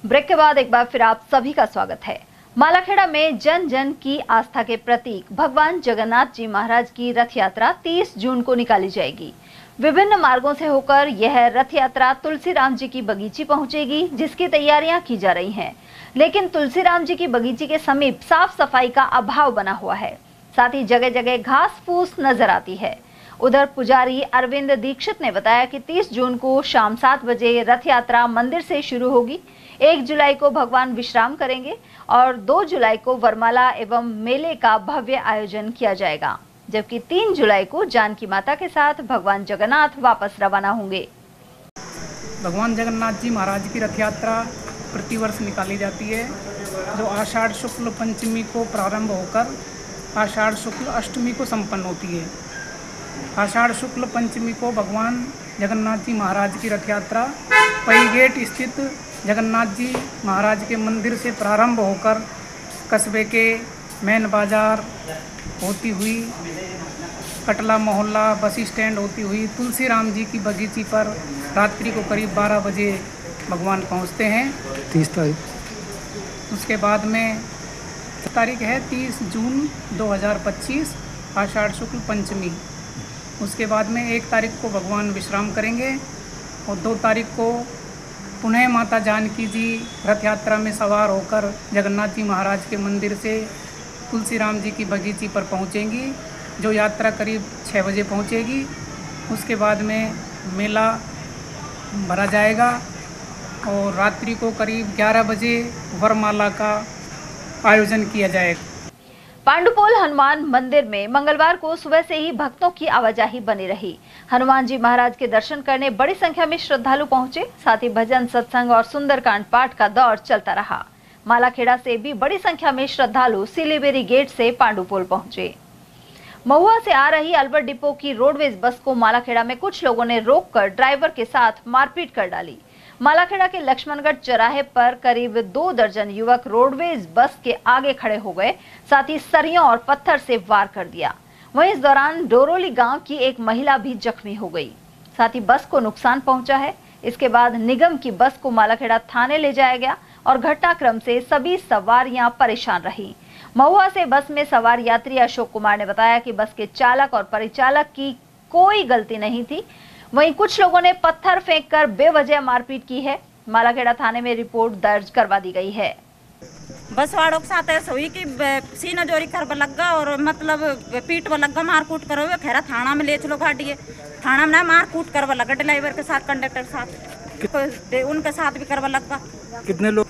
Break के बाद एक बार फिर आप सभी का स्वागत है। मालाखेड़ा में जन जन की आस्था के प्रतीक भगवान जगन्नाथ जी महाराज की रथ यात्रा 30 जून को निकाली जाएगी। विभिन्न मार्गों से होकर यह रथ यात्रा तुलसीराम जी की बगीची पहुंचेगी, जिसकी तैयारियां की जा रही हैं। लेकिन तुलसीराम जी की बगीची के समीप साफ सफाई का अभाव बना हुआ है, साथ ही जगह जगह घास फूस नजर आती है। उधर पुजारी अरविंद दीक्षित ने बताया कि 30 जून को शाम 7 बजे रथ यात्रा मंदिर से शुरू होगी। 1 जुलाई को भगवान विश्राम करेंगे और 2 जुलाई को वरमाला एवं मेले का भव्य आयोजन किया जाएगा, जबकि 3 जुलाई को जानकी माता के साथ भगवान जगन्नाथ वापस रवाना होंगे। भगवान जगन्नाथ जी महाराज की रथ यात्रा प्रतिवर्ष निकाली जाती है, जो आषाढ़ शुक्ल पंचमी को प्रारंभ होकर आषाढ़ शुक्ल अष्टमी को संपन्न होती है। आषाढ़ शुक्ल पंचमी को भगवान जगन्नाथ जी महाराज की रथ यात्रा पई गेट स्थित जगन्नाथ जी महाराज के मंदिर से प्रारंभ होकर कस्बे के मेन बाजार होती हुई कटला मोहल्ला बस स्टैंड होती हुई तुलसीराम जी की बगीची पर रात्रि को करीब 12 बजे भगवान पहुंचते हैं। 30 तारीख उसके बाद में तारीख है 30 जून 2025 आषाढ़ शुक्ल पंचमी। उसके बाद में 1 तारीख को भगवान विश्राम करेंगे और 2 तारीख को पुनः माता जानकी जी रथ यात्रा में सवार होकर जगन्नाथ जी महाराज के मंदिर से तुलसीराम जी की बगीची पर पहुंचेंगी, जो यात्रा करीब 6 बजे पहुंचेगी। उसके बाद में मेला भरा जाएगा और रात्रि को करीब 11 बजे वरमाला का आयोजन किया जाएगा। पांडुपोल हनुमान मंदिर में मंगलवार को सुबह से ही भक्तों की आवाजाही बनी रही। हनुमान जी महाराज के दर्शन करने बड़ी संख्या में श्रद्धालु पहुंचे, साथ ही भजन, सत्संग और सुंदरकांड पाठ का दौर चलता रहा। मालाखेड़ा से भी बड़ी संख्या में श्रद्धालु सिलीबेरी गेट से पांडुपोल पहुंचे। महुआ से आ रही अलवर डिपो की रोडवेज बस को मालाखेड़ा में कुछ लोगों ने रोककर ड्राइवर के साथ मारपीट कर डाली। मालाखेड़ा के लक्ष्मणगढ़ चौराहे पर करीब 2 दर्जन युवक रोडवेज बस के आगे खड़े हो गए, साथ ही सरियों और पत्थर से वार कर दिया। वहीं इस दौरान डोरोली गांव की एक महिला भी जख्मी हो गई, साथ ही बस को नुकसान पहुंचा है। इसके बाद निगम की बस को मालाखेड़ा थाने ले जाया गया और घटनाक्रम से सभी सवारियां परेशान रहीं। महुआ से बस में सवार यात्री अशोक कुमार ने बताया कि बस के चालक और परिचालक की कोई गलती नहीं थी। वहीं कुछ लोगों ने पत्थर फेंककर बेवजह मारपीट की है। मालाखेड़ा थाने में रिपोर्ट दर्ज करवा दी गई है। बस वालों के साथ ऐसा हुई कि सीना जोरी कर लगा और मतलब पीट लगा, मार कूट करो। खैरा थाना में ले चलो गाड़ी, थाना में ना मार कूट कर लगा, ड्राइवर के साथ, कंडक्टर के साथ, उनके साथ भी करवा लगा। कितने लोग?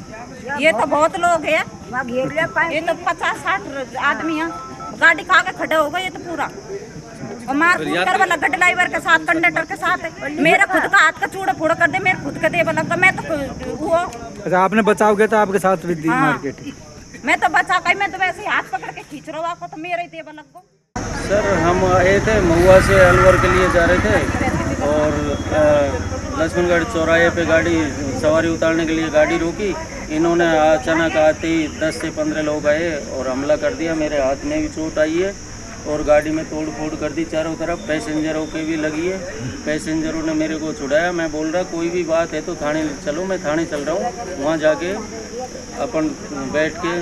ये तो बहुत लोग है, ये तो 50-60 आदमी है। गाड़ी खा के खड़े हो गए ये तो पूरा, और मार कूट करवा लगा ड्राइवर के साथ, कंडक्टर के साथ। मेरा खुद का हाथ का चूड़ा फूड़ा कर दे, मेरे खुद का दे लगा। मैं तो वो अच्छा, आपने बचाव किया था, आपके साथ भी दी मार्केट? मैं तो बचा कर, मैं तो वैसे ही हाथ पकड़ के खींच रहा हूँ, तो मेरा ही देवा लग गो। सर हम आए थे महुआ से अलवर के लिए जा रहे थे और लक्ष्मणगढ़ चौराहे पे गाड़ी सवारी उतारने के लिए गाड़ी रोकी। इन्होंने अचानक आते ही 10 से 15 लोग आए और हमला कर दिया। मेरे हाथ में भी चोट आई है और गाड़ी में तोड़ फोड़ कर दी चारों तरफ। पैसेंजरों के भी लगी है, पैसेंजरों ने मेरे को छुड़ाया। मैं बोल रहा कोई भी बात है तो थाने चलो, मैं थाने चल रहा हूँ, वहाँ जाके अपन बैठ के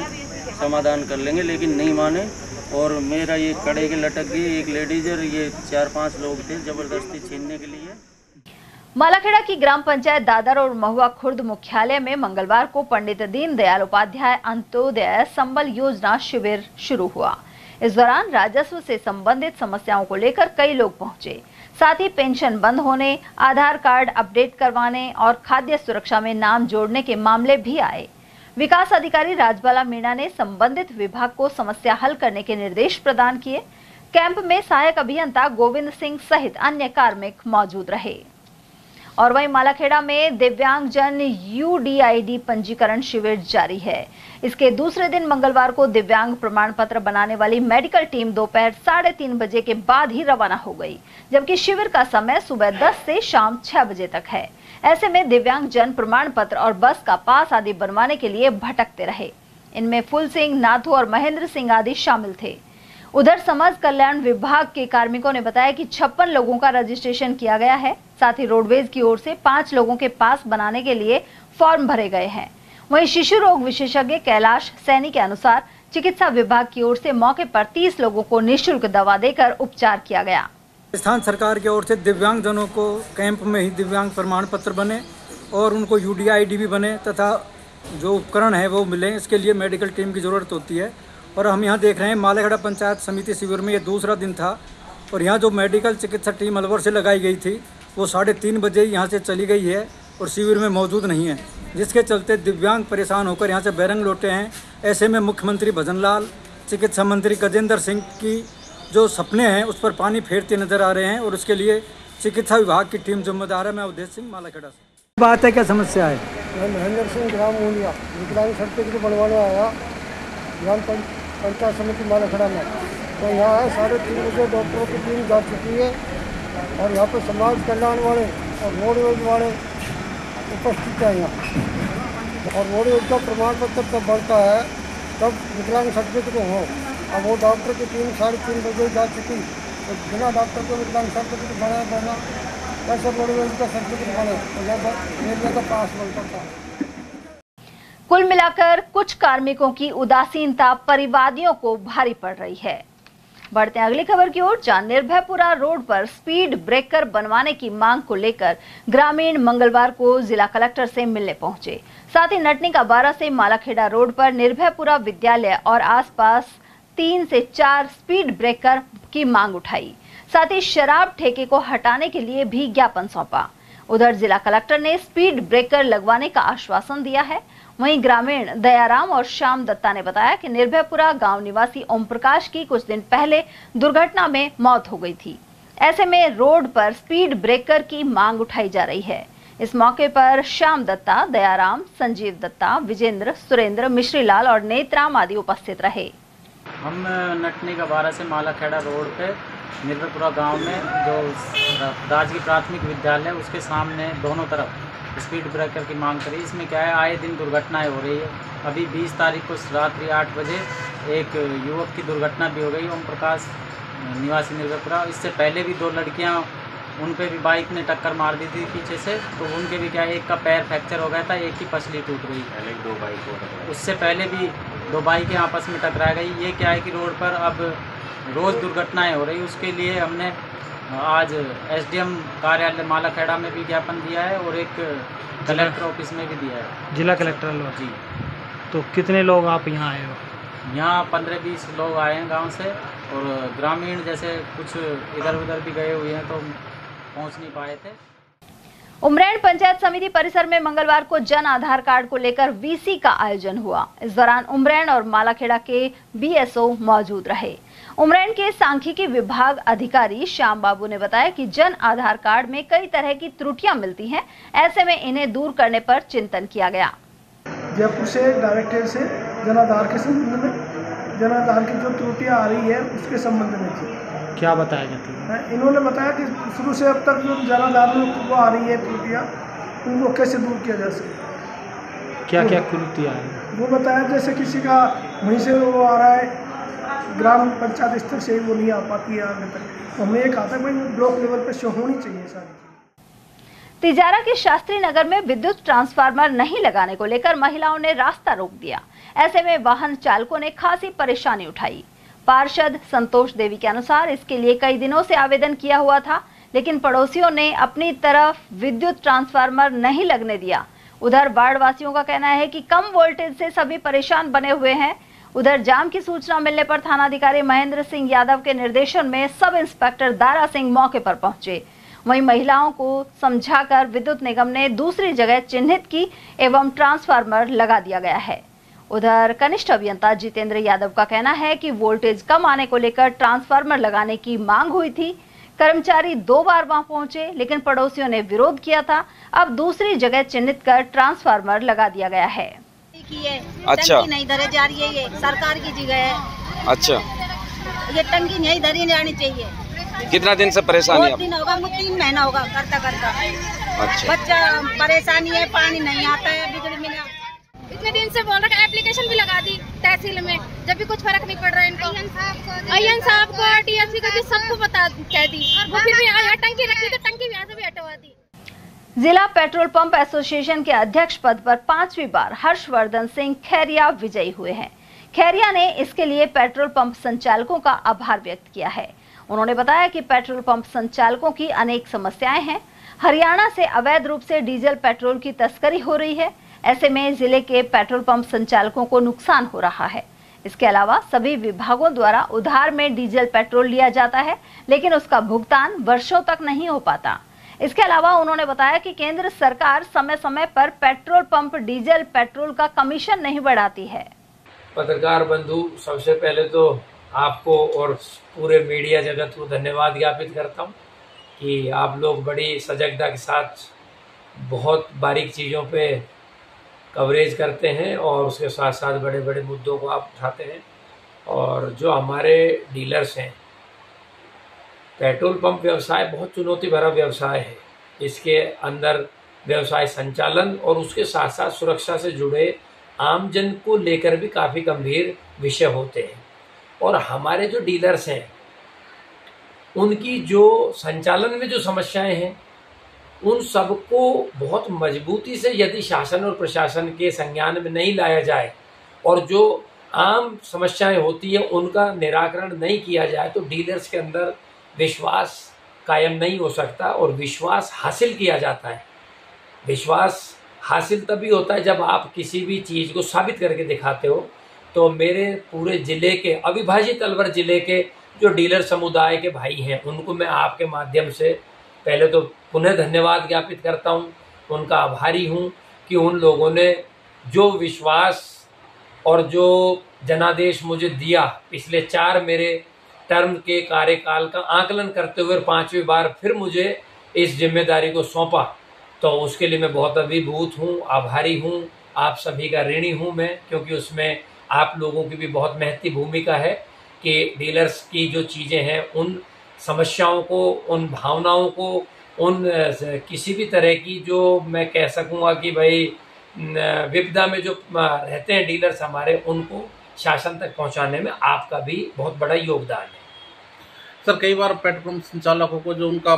समाधान कर लेंगे, लेकिन नहीं माने और मेरा ये कड़े के लटक गई। एक लेडीज और ये 4-5 लोग थे जबरदस्ती छीनने के लिए। मालाखेड़ा की ग्राम पंचायत दादर और महुआ खुर्द मुख्यालय में मंगलवार को पंडित दीनदयाल उपाध्याय अंत्योदय संबल योजना शिविर शुरू हुआ। इस दौरान राजस्व से संबंधित समस्याओं को लेकर कई लोग पहुंचे। साथ ही पेंशन बंद होने, आधार कार्ड अपडेट करवाने और खाद्य सुरक्षा में नाम जोड़ने के मामले भी आए। विकास अधिकारी राजबाला मीणा ने संबंधित विभाग को समस्या हल करने के निर्देश प्रदान किए। कैंप में सहायक अभियंता गोविंद सिंह सहित अन्य कार्मिक मौजूद रहे। और वहीं मालाखेड़ा में दिव्यांगजन UDID पंजीकरण शिविर जारी है। इसके दूसरे दिन मंगलवार को दिव्यांग प्रमाण पत्र बनाने वाली मेडिकल टीम दोपहर 3:30 बजे के बाद ही रवाना हो गई, जबकि शिविर का समय सुबह 10 से शाम 6 बजे तक है। ऐसे में दिव्यांगजन प्रमाण पत्र और बस का पास आदि बनवाने के लिए भटकते रहे। इनमें फुल सिंह, नाथू और महेंद्र सिंह आदि शामिल थे। उधर समाज कल्याण विभाग के कार्मिकों ने बताया कि 56 लोगों का रजिस्ट्रेशन किया गया है। साथ ही रोडवेज की ओर से 5 लोगों के पास बनाने के लिए फॉर्म भरे गए हैं। वहीं शिशु रोग विशेषज्ञ कैलाश सैनी के अनुसार चिकित्सा विभाग की ओर से मौके पर 30 लोगों को निःशुल्क दवा देकर उपचार किया गया। राजस्थान सरकार की ओर से दिव्यांगजनों को कैंप में ही दिव्यांग प्रमाण पत्र बने और उनको UDID भी बने तथा जो उपकरण है वो मिले। इसके लिए मेडिकल टीम की ज़रूरत होती है और हम यहाँ देख रहे हैं मालाखेड़ा पंचायत समिति शिविर में ये दूसरा दिन था और यहाँ जो मेडिकल चिकित्सा टीम अलवर से लगाई गई थी वो 3:30 बजे यहाँ से चली गई है और शिविर में मौजूद नहीं है, जिसके चलते दिव्यांग परेशान होकर यहाँ से बैरंग लौटे हैं। ऐसे में मुख्यमंत्री भजनलाल, चिकित्सा मंत्री गजेंद्र सिंह की जो सपने हैं उस पर पानी फेरते नजर आ रहे हैं और उसके लिए चिकित्सा विभाग की टीम जिम्मेदार है। मैं अवधेश सिंह, मालाखेड़ा से। बात है, क्या समस्या है? मैं महेंद्र सिंह, ग्राम मूलिया, विकलांग सर्टिफिकेट बनवाने आया ग्राम पंचायत समिति मालाखेड़ा में। तो यहाँ है 3:30 बजे डॉक्टरों की टीम जा चुकी है और यहाँ पर समाज कल्याण वाले और रोडवेज वाले उपस्थित है यहाँ। और रोडवेज का प्रमाण पत्र तब बनता है तब विकलांग सर्टिफिकेट हो। अब वो डॉक्टर की टीम 3:30 बजे जा चुकी, तो बिना डॉक्टर को विकलांग सर्टिफिकेट बना कैसे रोडवेज का सर्टिफिकेट बने, तो रेलवे का पास बन सकता है। कुल मिलाकर कुछ कार्मिकों की उदासीनता परिवादियों को भारी पड़ रही है। बढ़ते हैं अगली खबर की ओर। जहां निर्भयपुरा रोड पर स्पीड ब्रेकर बनवाने की मांग को लेकर ग्रामीण मंगलवार को जिला कलेक्टर से मिलने पहुंचे। साथ ही नटनी का 12 से मालाखेड़ा रोड पर निर्भयपुरा विद्यालय और आसपास 3 से 4 स्पीड ब्रेकर की मांग उठाई। साथ ही शराब ठेके को हटाने के लिए भी ज्ञापन सौंपा। उधर जिला कलेक्टर ने स्पीड ब्रेकर लगवाने का आश्वासन दिया है। वहीं ग्रामीण दयाराम और श्याम दत्ता ने बताया कि निर्भयपुरा गांव निवासी ओम प्रकाश की कुछ दिन पहले दुर्घटना में मौत हो गई थी। ऐसे में रोड पर स्पीड ब्रेकर की मांग उठाई जा रही है। इस मौके पर श्याम दत्ता, दयाराम, संजीव दत्ता, विजेंद्र, सुरेंद्र, मिश्रीलाल और नेत्राम आदि उपस्थित रहे। हम नटनी का 12 से मालाखेड़ा रोड पे निर्भयपुरा गांव में जो राजकीय प्राथमिक विद्यालय उसके सामने दोनों तरफ स्पीड ब्रेकर की मांग करी। इसमें क्या है, आए दिन दुर्घटनाएं हो रही है। अभी 20 तारीख को रात्रि 8 बजे एक युवक की दुर्घटना भी हो गई, ओम प्रकाश निवासी निर्भयपुरा। इससे पहले भी 2 लड़कियां उन पे भी बाइक ने टक्कर मार दी थी पीछे से, तो उनके भी क्या है, एक का पैर फ्रैक्चर हो गया था, एक की पसली टूट गई। पहले 2 बाइक हो, उससे पहले भी 2 बाइकें आपस में टकरा गई। ये क्या है कि रोड पर अब रोज़ दुर्घटनाएं हो रही, उसके लिए हमने आज एसडीएम कार्यालय मालाखेड़ा में भी ज्ञापन दिया है और एक कलेक्टर ऑफिस में भी दिया है। जिला कलेक्टर अलवर जी। तो कितने लोग आप यहाँ आए हो? यहाँ 15-20 लोग आए हैं गांव से, और ग्रामीण जैसे कुछ इधर उधर भी गए हुए हैं तो पहुँच नहीं पाए थे। उमरैण पंचायत समिति परिसर में मंगलवार को जन आधार कार्ड को लेकर वीसी का आयोजन हुआ। इस दौरान उमरैण और मालाखेड़ा के बीएसओ मौजूद रहे। उमरैण के सांख्यिकी विभाग अधिकारी श्याम बाबू ने बताया कि जन आधार कार्ड में कई तरह की त्रुटियां मिलती हैं, ऐसे में इन्हें दूर करने पर चिंतन किया गया। जयपुर से डायरेक्टर से जन आधार के संबंध में, जन आधार की जो त्रुटियां आ रही है उसके संबंध में थी। क्या बताया जाता है? इन्होंने बताया कि शुरू से अब तक जो जन आधार में वो आ रही है त्रुटियाँ, उनको कैसे दूर किया जा सके। क्या क्या त्रुटियाँ हैं वो बताया, जैसे किसी का वहीं से वो आ रहा है, ग्राम पंचायत स्तर से वो नहीं आ पाती है आगे तक, तो हमने ये कहा था भाई ब्लॉक लेवल पे शो होनी चाहिए सारी। तिजारा के शास्त्री नगर में विद्युत ट्रांसफार्मर नहीं लगाने को लेकर महिलाओं ने रास्ता रोक दिया। ऐसे में वाहन चालकों ने खासी परेशानी उठाई। पार्षद संतोष देवी के अनुसार इसके लिए कई दिनों से आवेदन किया हुआ था, लेकिन पड़ोसियों ने अपनी तरफ विद्युत ट्रांसफार्मर नहीं लगने दिया। उधर वार्ड वासियों का कहना है कि कम वोल्टेज से सभी परेशान बने हुए हैं। उधर जाम की सूचना मिलने पर थानाधिकारी महेंद्र सिंह यादव के निर्देशन में सब इंस्पेक्टर दारा सिंह मौके पर पहुंचे। वहीं महिलाओं को समझाकर विद्युत निगम ने दूसरी जगह चिन्हित की एवं ट्रांसफार्मर लगा दिया गया है। उधर कनिष्ठ अभियंता जितेंद्र यादव का कहना है कि वोल्टेज कम आने को लेकर ट्रांसफार्मर लगाने की मांग हुई थी। कर्मचारी 2 बार वहां पहुंचे, लेकिन पड़ोसियों ने विरोध किया था। अब दूसरी जगह चिन्हित कर ट्रांसफार्मर लगा दिया गया है। अच्छा, नहीं धरे जा रही है, ये सरकार की जगह है। अच्छा, ये टंकी नहीं धरी जानी चाहिए। कितना दिन से परेशानी है? 2 दिन होगा, 3 महीना होगा करता करता। अच्छा, बच्चा परेशानी है, पानी नहीं आता है, बिजली में इतने दिन से बोल रहे, एप्लीकेशन भी लगा दी तहसील में, जब भी कुछ फर्क नहीं पड़ रहा है इनको। अयन साहब को, टीएसपी को भी सबको बता कह दी, वो फिर भी यहाँ टंकी रखी तो टंकी यहाँ से भी हटवा दी। जिला पेट्रोल पंप एसोसिएशन के अध्यक्ष पद पर 5वीं बार हर्षवर्धन सिंह खैरिया विजयी हुए हैं। खैरिया ने इसके लिए पेट्रोल पंप संचालकों का आभार व्यक्त किया है। उन्होंने बताया कि पेट्रोल पंप संचालकों की अनेक समस्याएं हैं। हरियाणा से अवैध रूप से डीजल पेट्रोल की तस्करी हो रही है। ऐसे में जिले के पेट्रोल पंप संचालकों को नुकसान हो रहा है। इसके अलावा सभी विभागों द्वारा उधार में डीजल पेट्रोल लिया जाता है, लेकिन उसका भुगतान वर्षों तक नहीं हो पाता। इसके अलावा उन्होंने बताया कि केंद्र सरकार समय समय पर पेट्रोल पंप डीजल पेट्रोल का कमीशन नहीं बढ़ाती है। पत्रकार बंधु, सबसे पहले तो आपको और पूरे मीडिया जगत को धन्यवाद ज्ञापित करता हूं कि आप लोग बड़ी सजगता के साथ बहुत बारीक चीज़ों पे कवरेज करते हैं और उसके साथ साथ बड़े बड़े मुद्दों को आप उठाते हैं। और जो हमारे डीलर्स हैं, पेट्रोल पंप व्यवसाय बहुत चुनौती भरा व्यवसाय है। इसके अंदर व्यवसाय संचालन और उसके साथ साथ सुरक्षा से जुड़े आमजन को लेकर भी काफ़ी गंभीर विषय होते हैं। और हमारे जो डीलर्स हैं, उनकी जो संचालन में जो समस्याएं हैं, उन सबको बहुत मजबूती से यदि शासन और प्रशासन के संज्ञान में नहीं लाया जाए और जो आम समस्याएं होती हैं उनका निराकरण नहीं किया जाए, तो डीलर्स के अंदर विश्वास कायम नहीं हो सकता। और विश्वास हासिल किया जाता है। विश्वास हासिल तभी होता है जब आप किसी भी चीज़ को साबित करके दिखाते हो। तो मेरे पूरे ज़िले के, अविभाजित अलवर ज़िले के जो डीलर समुदाय के भाई हैं, उनको मैं आपके माध्यम से पहले तो पुनः धन्यवाद ज्ञापित करता हूं। उनका आभारी हूं कि उन लोगों ने जो विश्वास और जो जनादेश मुझे दिया, पिछले 4 मेरे टर्म के कार्यकाल का आकलन करते हुए 5वीं बार फिर मुझे इस जिम्मेदारी को सौंपा, तो उसके लिए मैं बहुत अभिभूत हूँ, आभारी हूँ। आप सभी का ऋणी हूँ मैं, क्योंकि उसमें आप लोगों की भी बहुत महत्वपूर्ण भूमिका है कि डीलर्स की जो चीज़ें हैं, उन समस्याओं को, उन भावनाओं को, उन किसी भी तरह की जो मैं कह सकूँगा कि भाई विपदा में जो रहते हैं डीलर्स हमारे, उनको शासन तक पहुंचाने में आपका भी बहुत बड़ा योगदान है। सर, कई बार पेट्रोल पंप संचालकों को जो उनका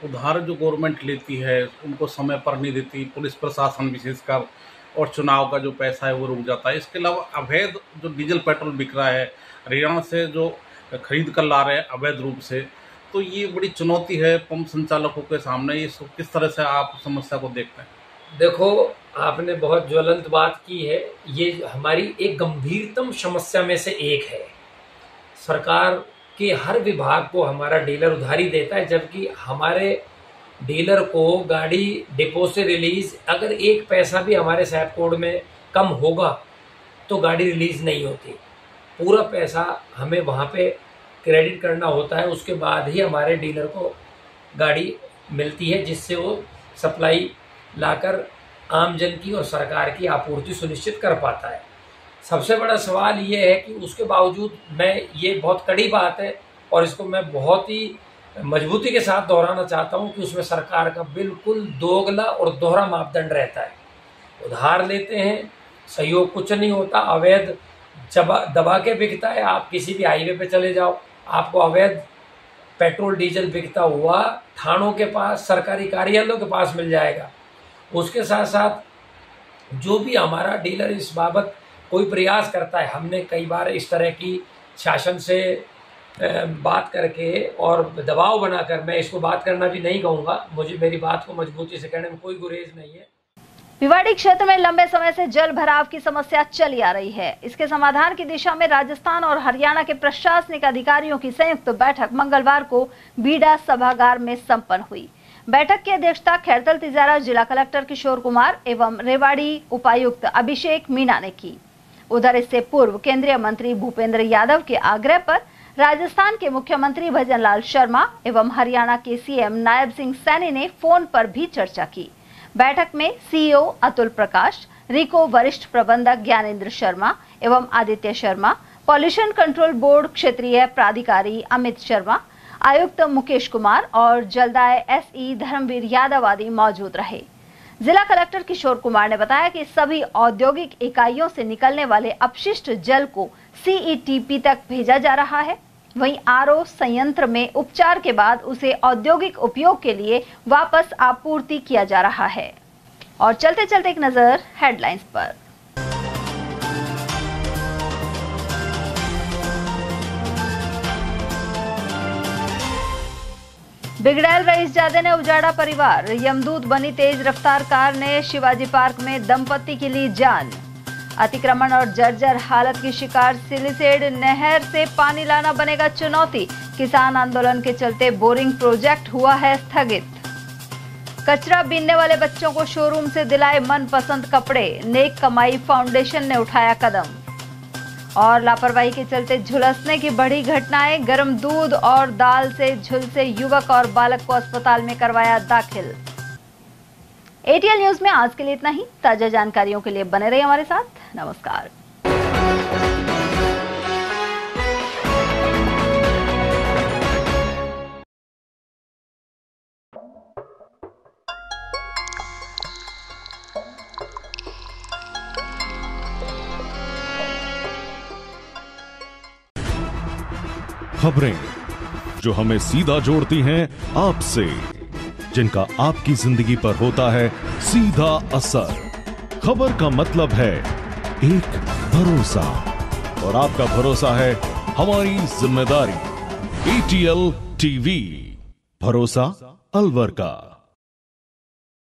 उधार जो गवर्नमेंट लेती है उनको समय पर नहीं देती, पुलिस प्रशासन विशेषकर, और चुनाव का जो पैसा है वो रुक जाता है। इसके अलावा अवैध जो डीजल पेट्रोल बिक रहा है, हरियाणा से जो खरीद कर ला रहे हैं अवैध रूप से, तो ये बड़ी चुनौती है पंप संचालकों के सामने। ये किस तरह से आप समस्या को देखते हैं? देखो, आपने बहुत ज्वलंत बात की है। ये हमारी एक गंभीरतम समस्या में से एक है। सरकार के हर विभाग को हमारा डीलर उधारी देता है, जबकि हमारे डीलर को गाड़ी डिपो से रिलीज अगर 1 पैसा भी हमारे सैप कोड में कम होगा तो गाड़ी रिलीज नहीं होती। पूरा पैसा हमें वहाँ पे क्रेडिट करना होता है, उसके बाद ही हमारे डीलर को गाड़ी मिलती है, जिससे वो सप्लाई लाकर आम जन की और सरकार की आपूर्ति सुनिश्चित कर पाता है। सबसे बड़ा सवाल ये है कि उसके बावजूद ये बहुत कड़ी बात है और इसको मैं बहुत ही मजबूती के साथ दोहराना चाहता हूँ कि उसमें सरकार का बिल्कुल दोगला और दोहरा मापदंड रहता है। उधार लेते हैं, सहयोग कुछ नहीं होता, अवैध दबा के बिकता है। आप किसी भी हाईवे पे चले जाओ, आपको अवैध पेट्रोल डीजल बिकता हुआ थानों के पास, सरकारी कार्यालयों के पास मिल जाएगा। उसके साथ साथ जो भी हमारा डीलर इस बाबत कोई प्रयास करता है, हमने कई बार इस तरह की शासन से बात करके और दबाव बनाकर, मैं इसको बात करना भी नहीं कहूँगा, मुझे मेरी बात को मजबूती से कहने में कोई गुरेज नहीं है। भिवाड़ी क्षेत्र में लंबे समय से जल भराव की समस्या चली आ रही है। इसके समाधान की दिशा में राजस्थान और हरियाणा के प्रशासनिक अधिकारियों की संयुक्त बैठक मंगलवार को बीडा सभागार में संपन्न हुई। बैठक की अध्यक्षता खैरतल तिजारा जिला कलेक्टर किशोर कुमार एवं रेवाड़ी उपायुक्त अभिषेक मीणा ने की। उधर इससे पूर्व केंद्रीय मंत्री भूपेंद्र यादव के आग्रह पर राजस्थान के मुख्यमंत्री भजनलाल शर्मा एवं हरियाणा के सीएम नायब सिंह सैनी ने फोन पर भी चर्चा की। बैठक में सीईओ अतुल प्रकाश, रिको वरिष्ठ प्रबंधक ज्ञानेंद्र शर्मा एवं Aditya Sharma, pollution control board क्षेत्रीय प्राधिकारी अमित शर्मा, आयुक्त मुकेश कुमार और जलदाय एसई धर्मवीर यादव आदि मौजूद रहे। जिला कलेक्टर किशोर कुमार ने बताया कि सभी औद्योगिक इकाइयों से निकलने वाले अपशिष्ट जल को सीईटीपी तक भेजा जा रहा है। वहीं आरओ संयंत्र में उपचार के बाद उसे औद्योगिक उपयोग के लिए वापस आपूर्ति किया जा रहा है। और चलते चलते एक नजर हेडलाइंस पर। बिगड़ैल रईसजादे ने उजाड़ा परिवार, यमदूत बनी तेज रफ्तार कार ने शिवाजी पार्क में दंपति की ली जान। अतिक्रमण और जर्जर हालत की शिकार सिलिसेड नहर से पानी लाना बनेगा चुनौती, किसान आंदोलन के चलते बोरिंग प्रोजेक्ट हुआ है स्थगित। कचरा बीनने वाले बच्चों को शोरूम से दिलाए मनपसंद कपड़े, नेक कमाई फाउंडेशन ने उठाया कदम। और लापरवाही के चलते झुलसने की बढ़ी घटनाएं, गर्म दूध और दाल से झुलसे युवक और बालक को अस्पताल में करवाया दाखिल। एटीएल न्यूज में आज के लिए इतना ही। ताजा जानकारियों के लिए बने रहिए हमारे साथ। नमस्कार। खबरें जो हमें सीधा जोड़ती हैं आपसे, जिनका आपकी जिंदगी पर होता है सीधा असर। खबर का मतलब है एक भरोसा, और आपका भरोसा है हमारी जिम्मेदारी। एटीएल टीवी, भरोसा अलवर का।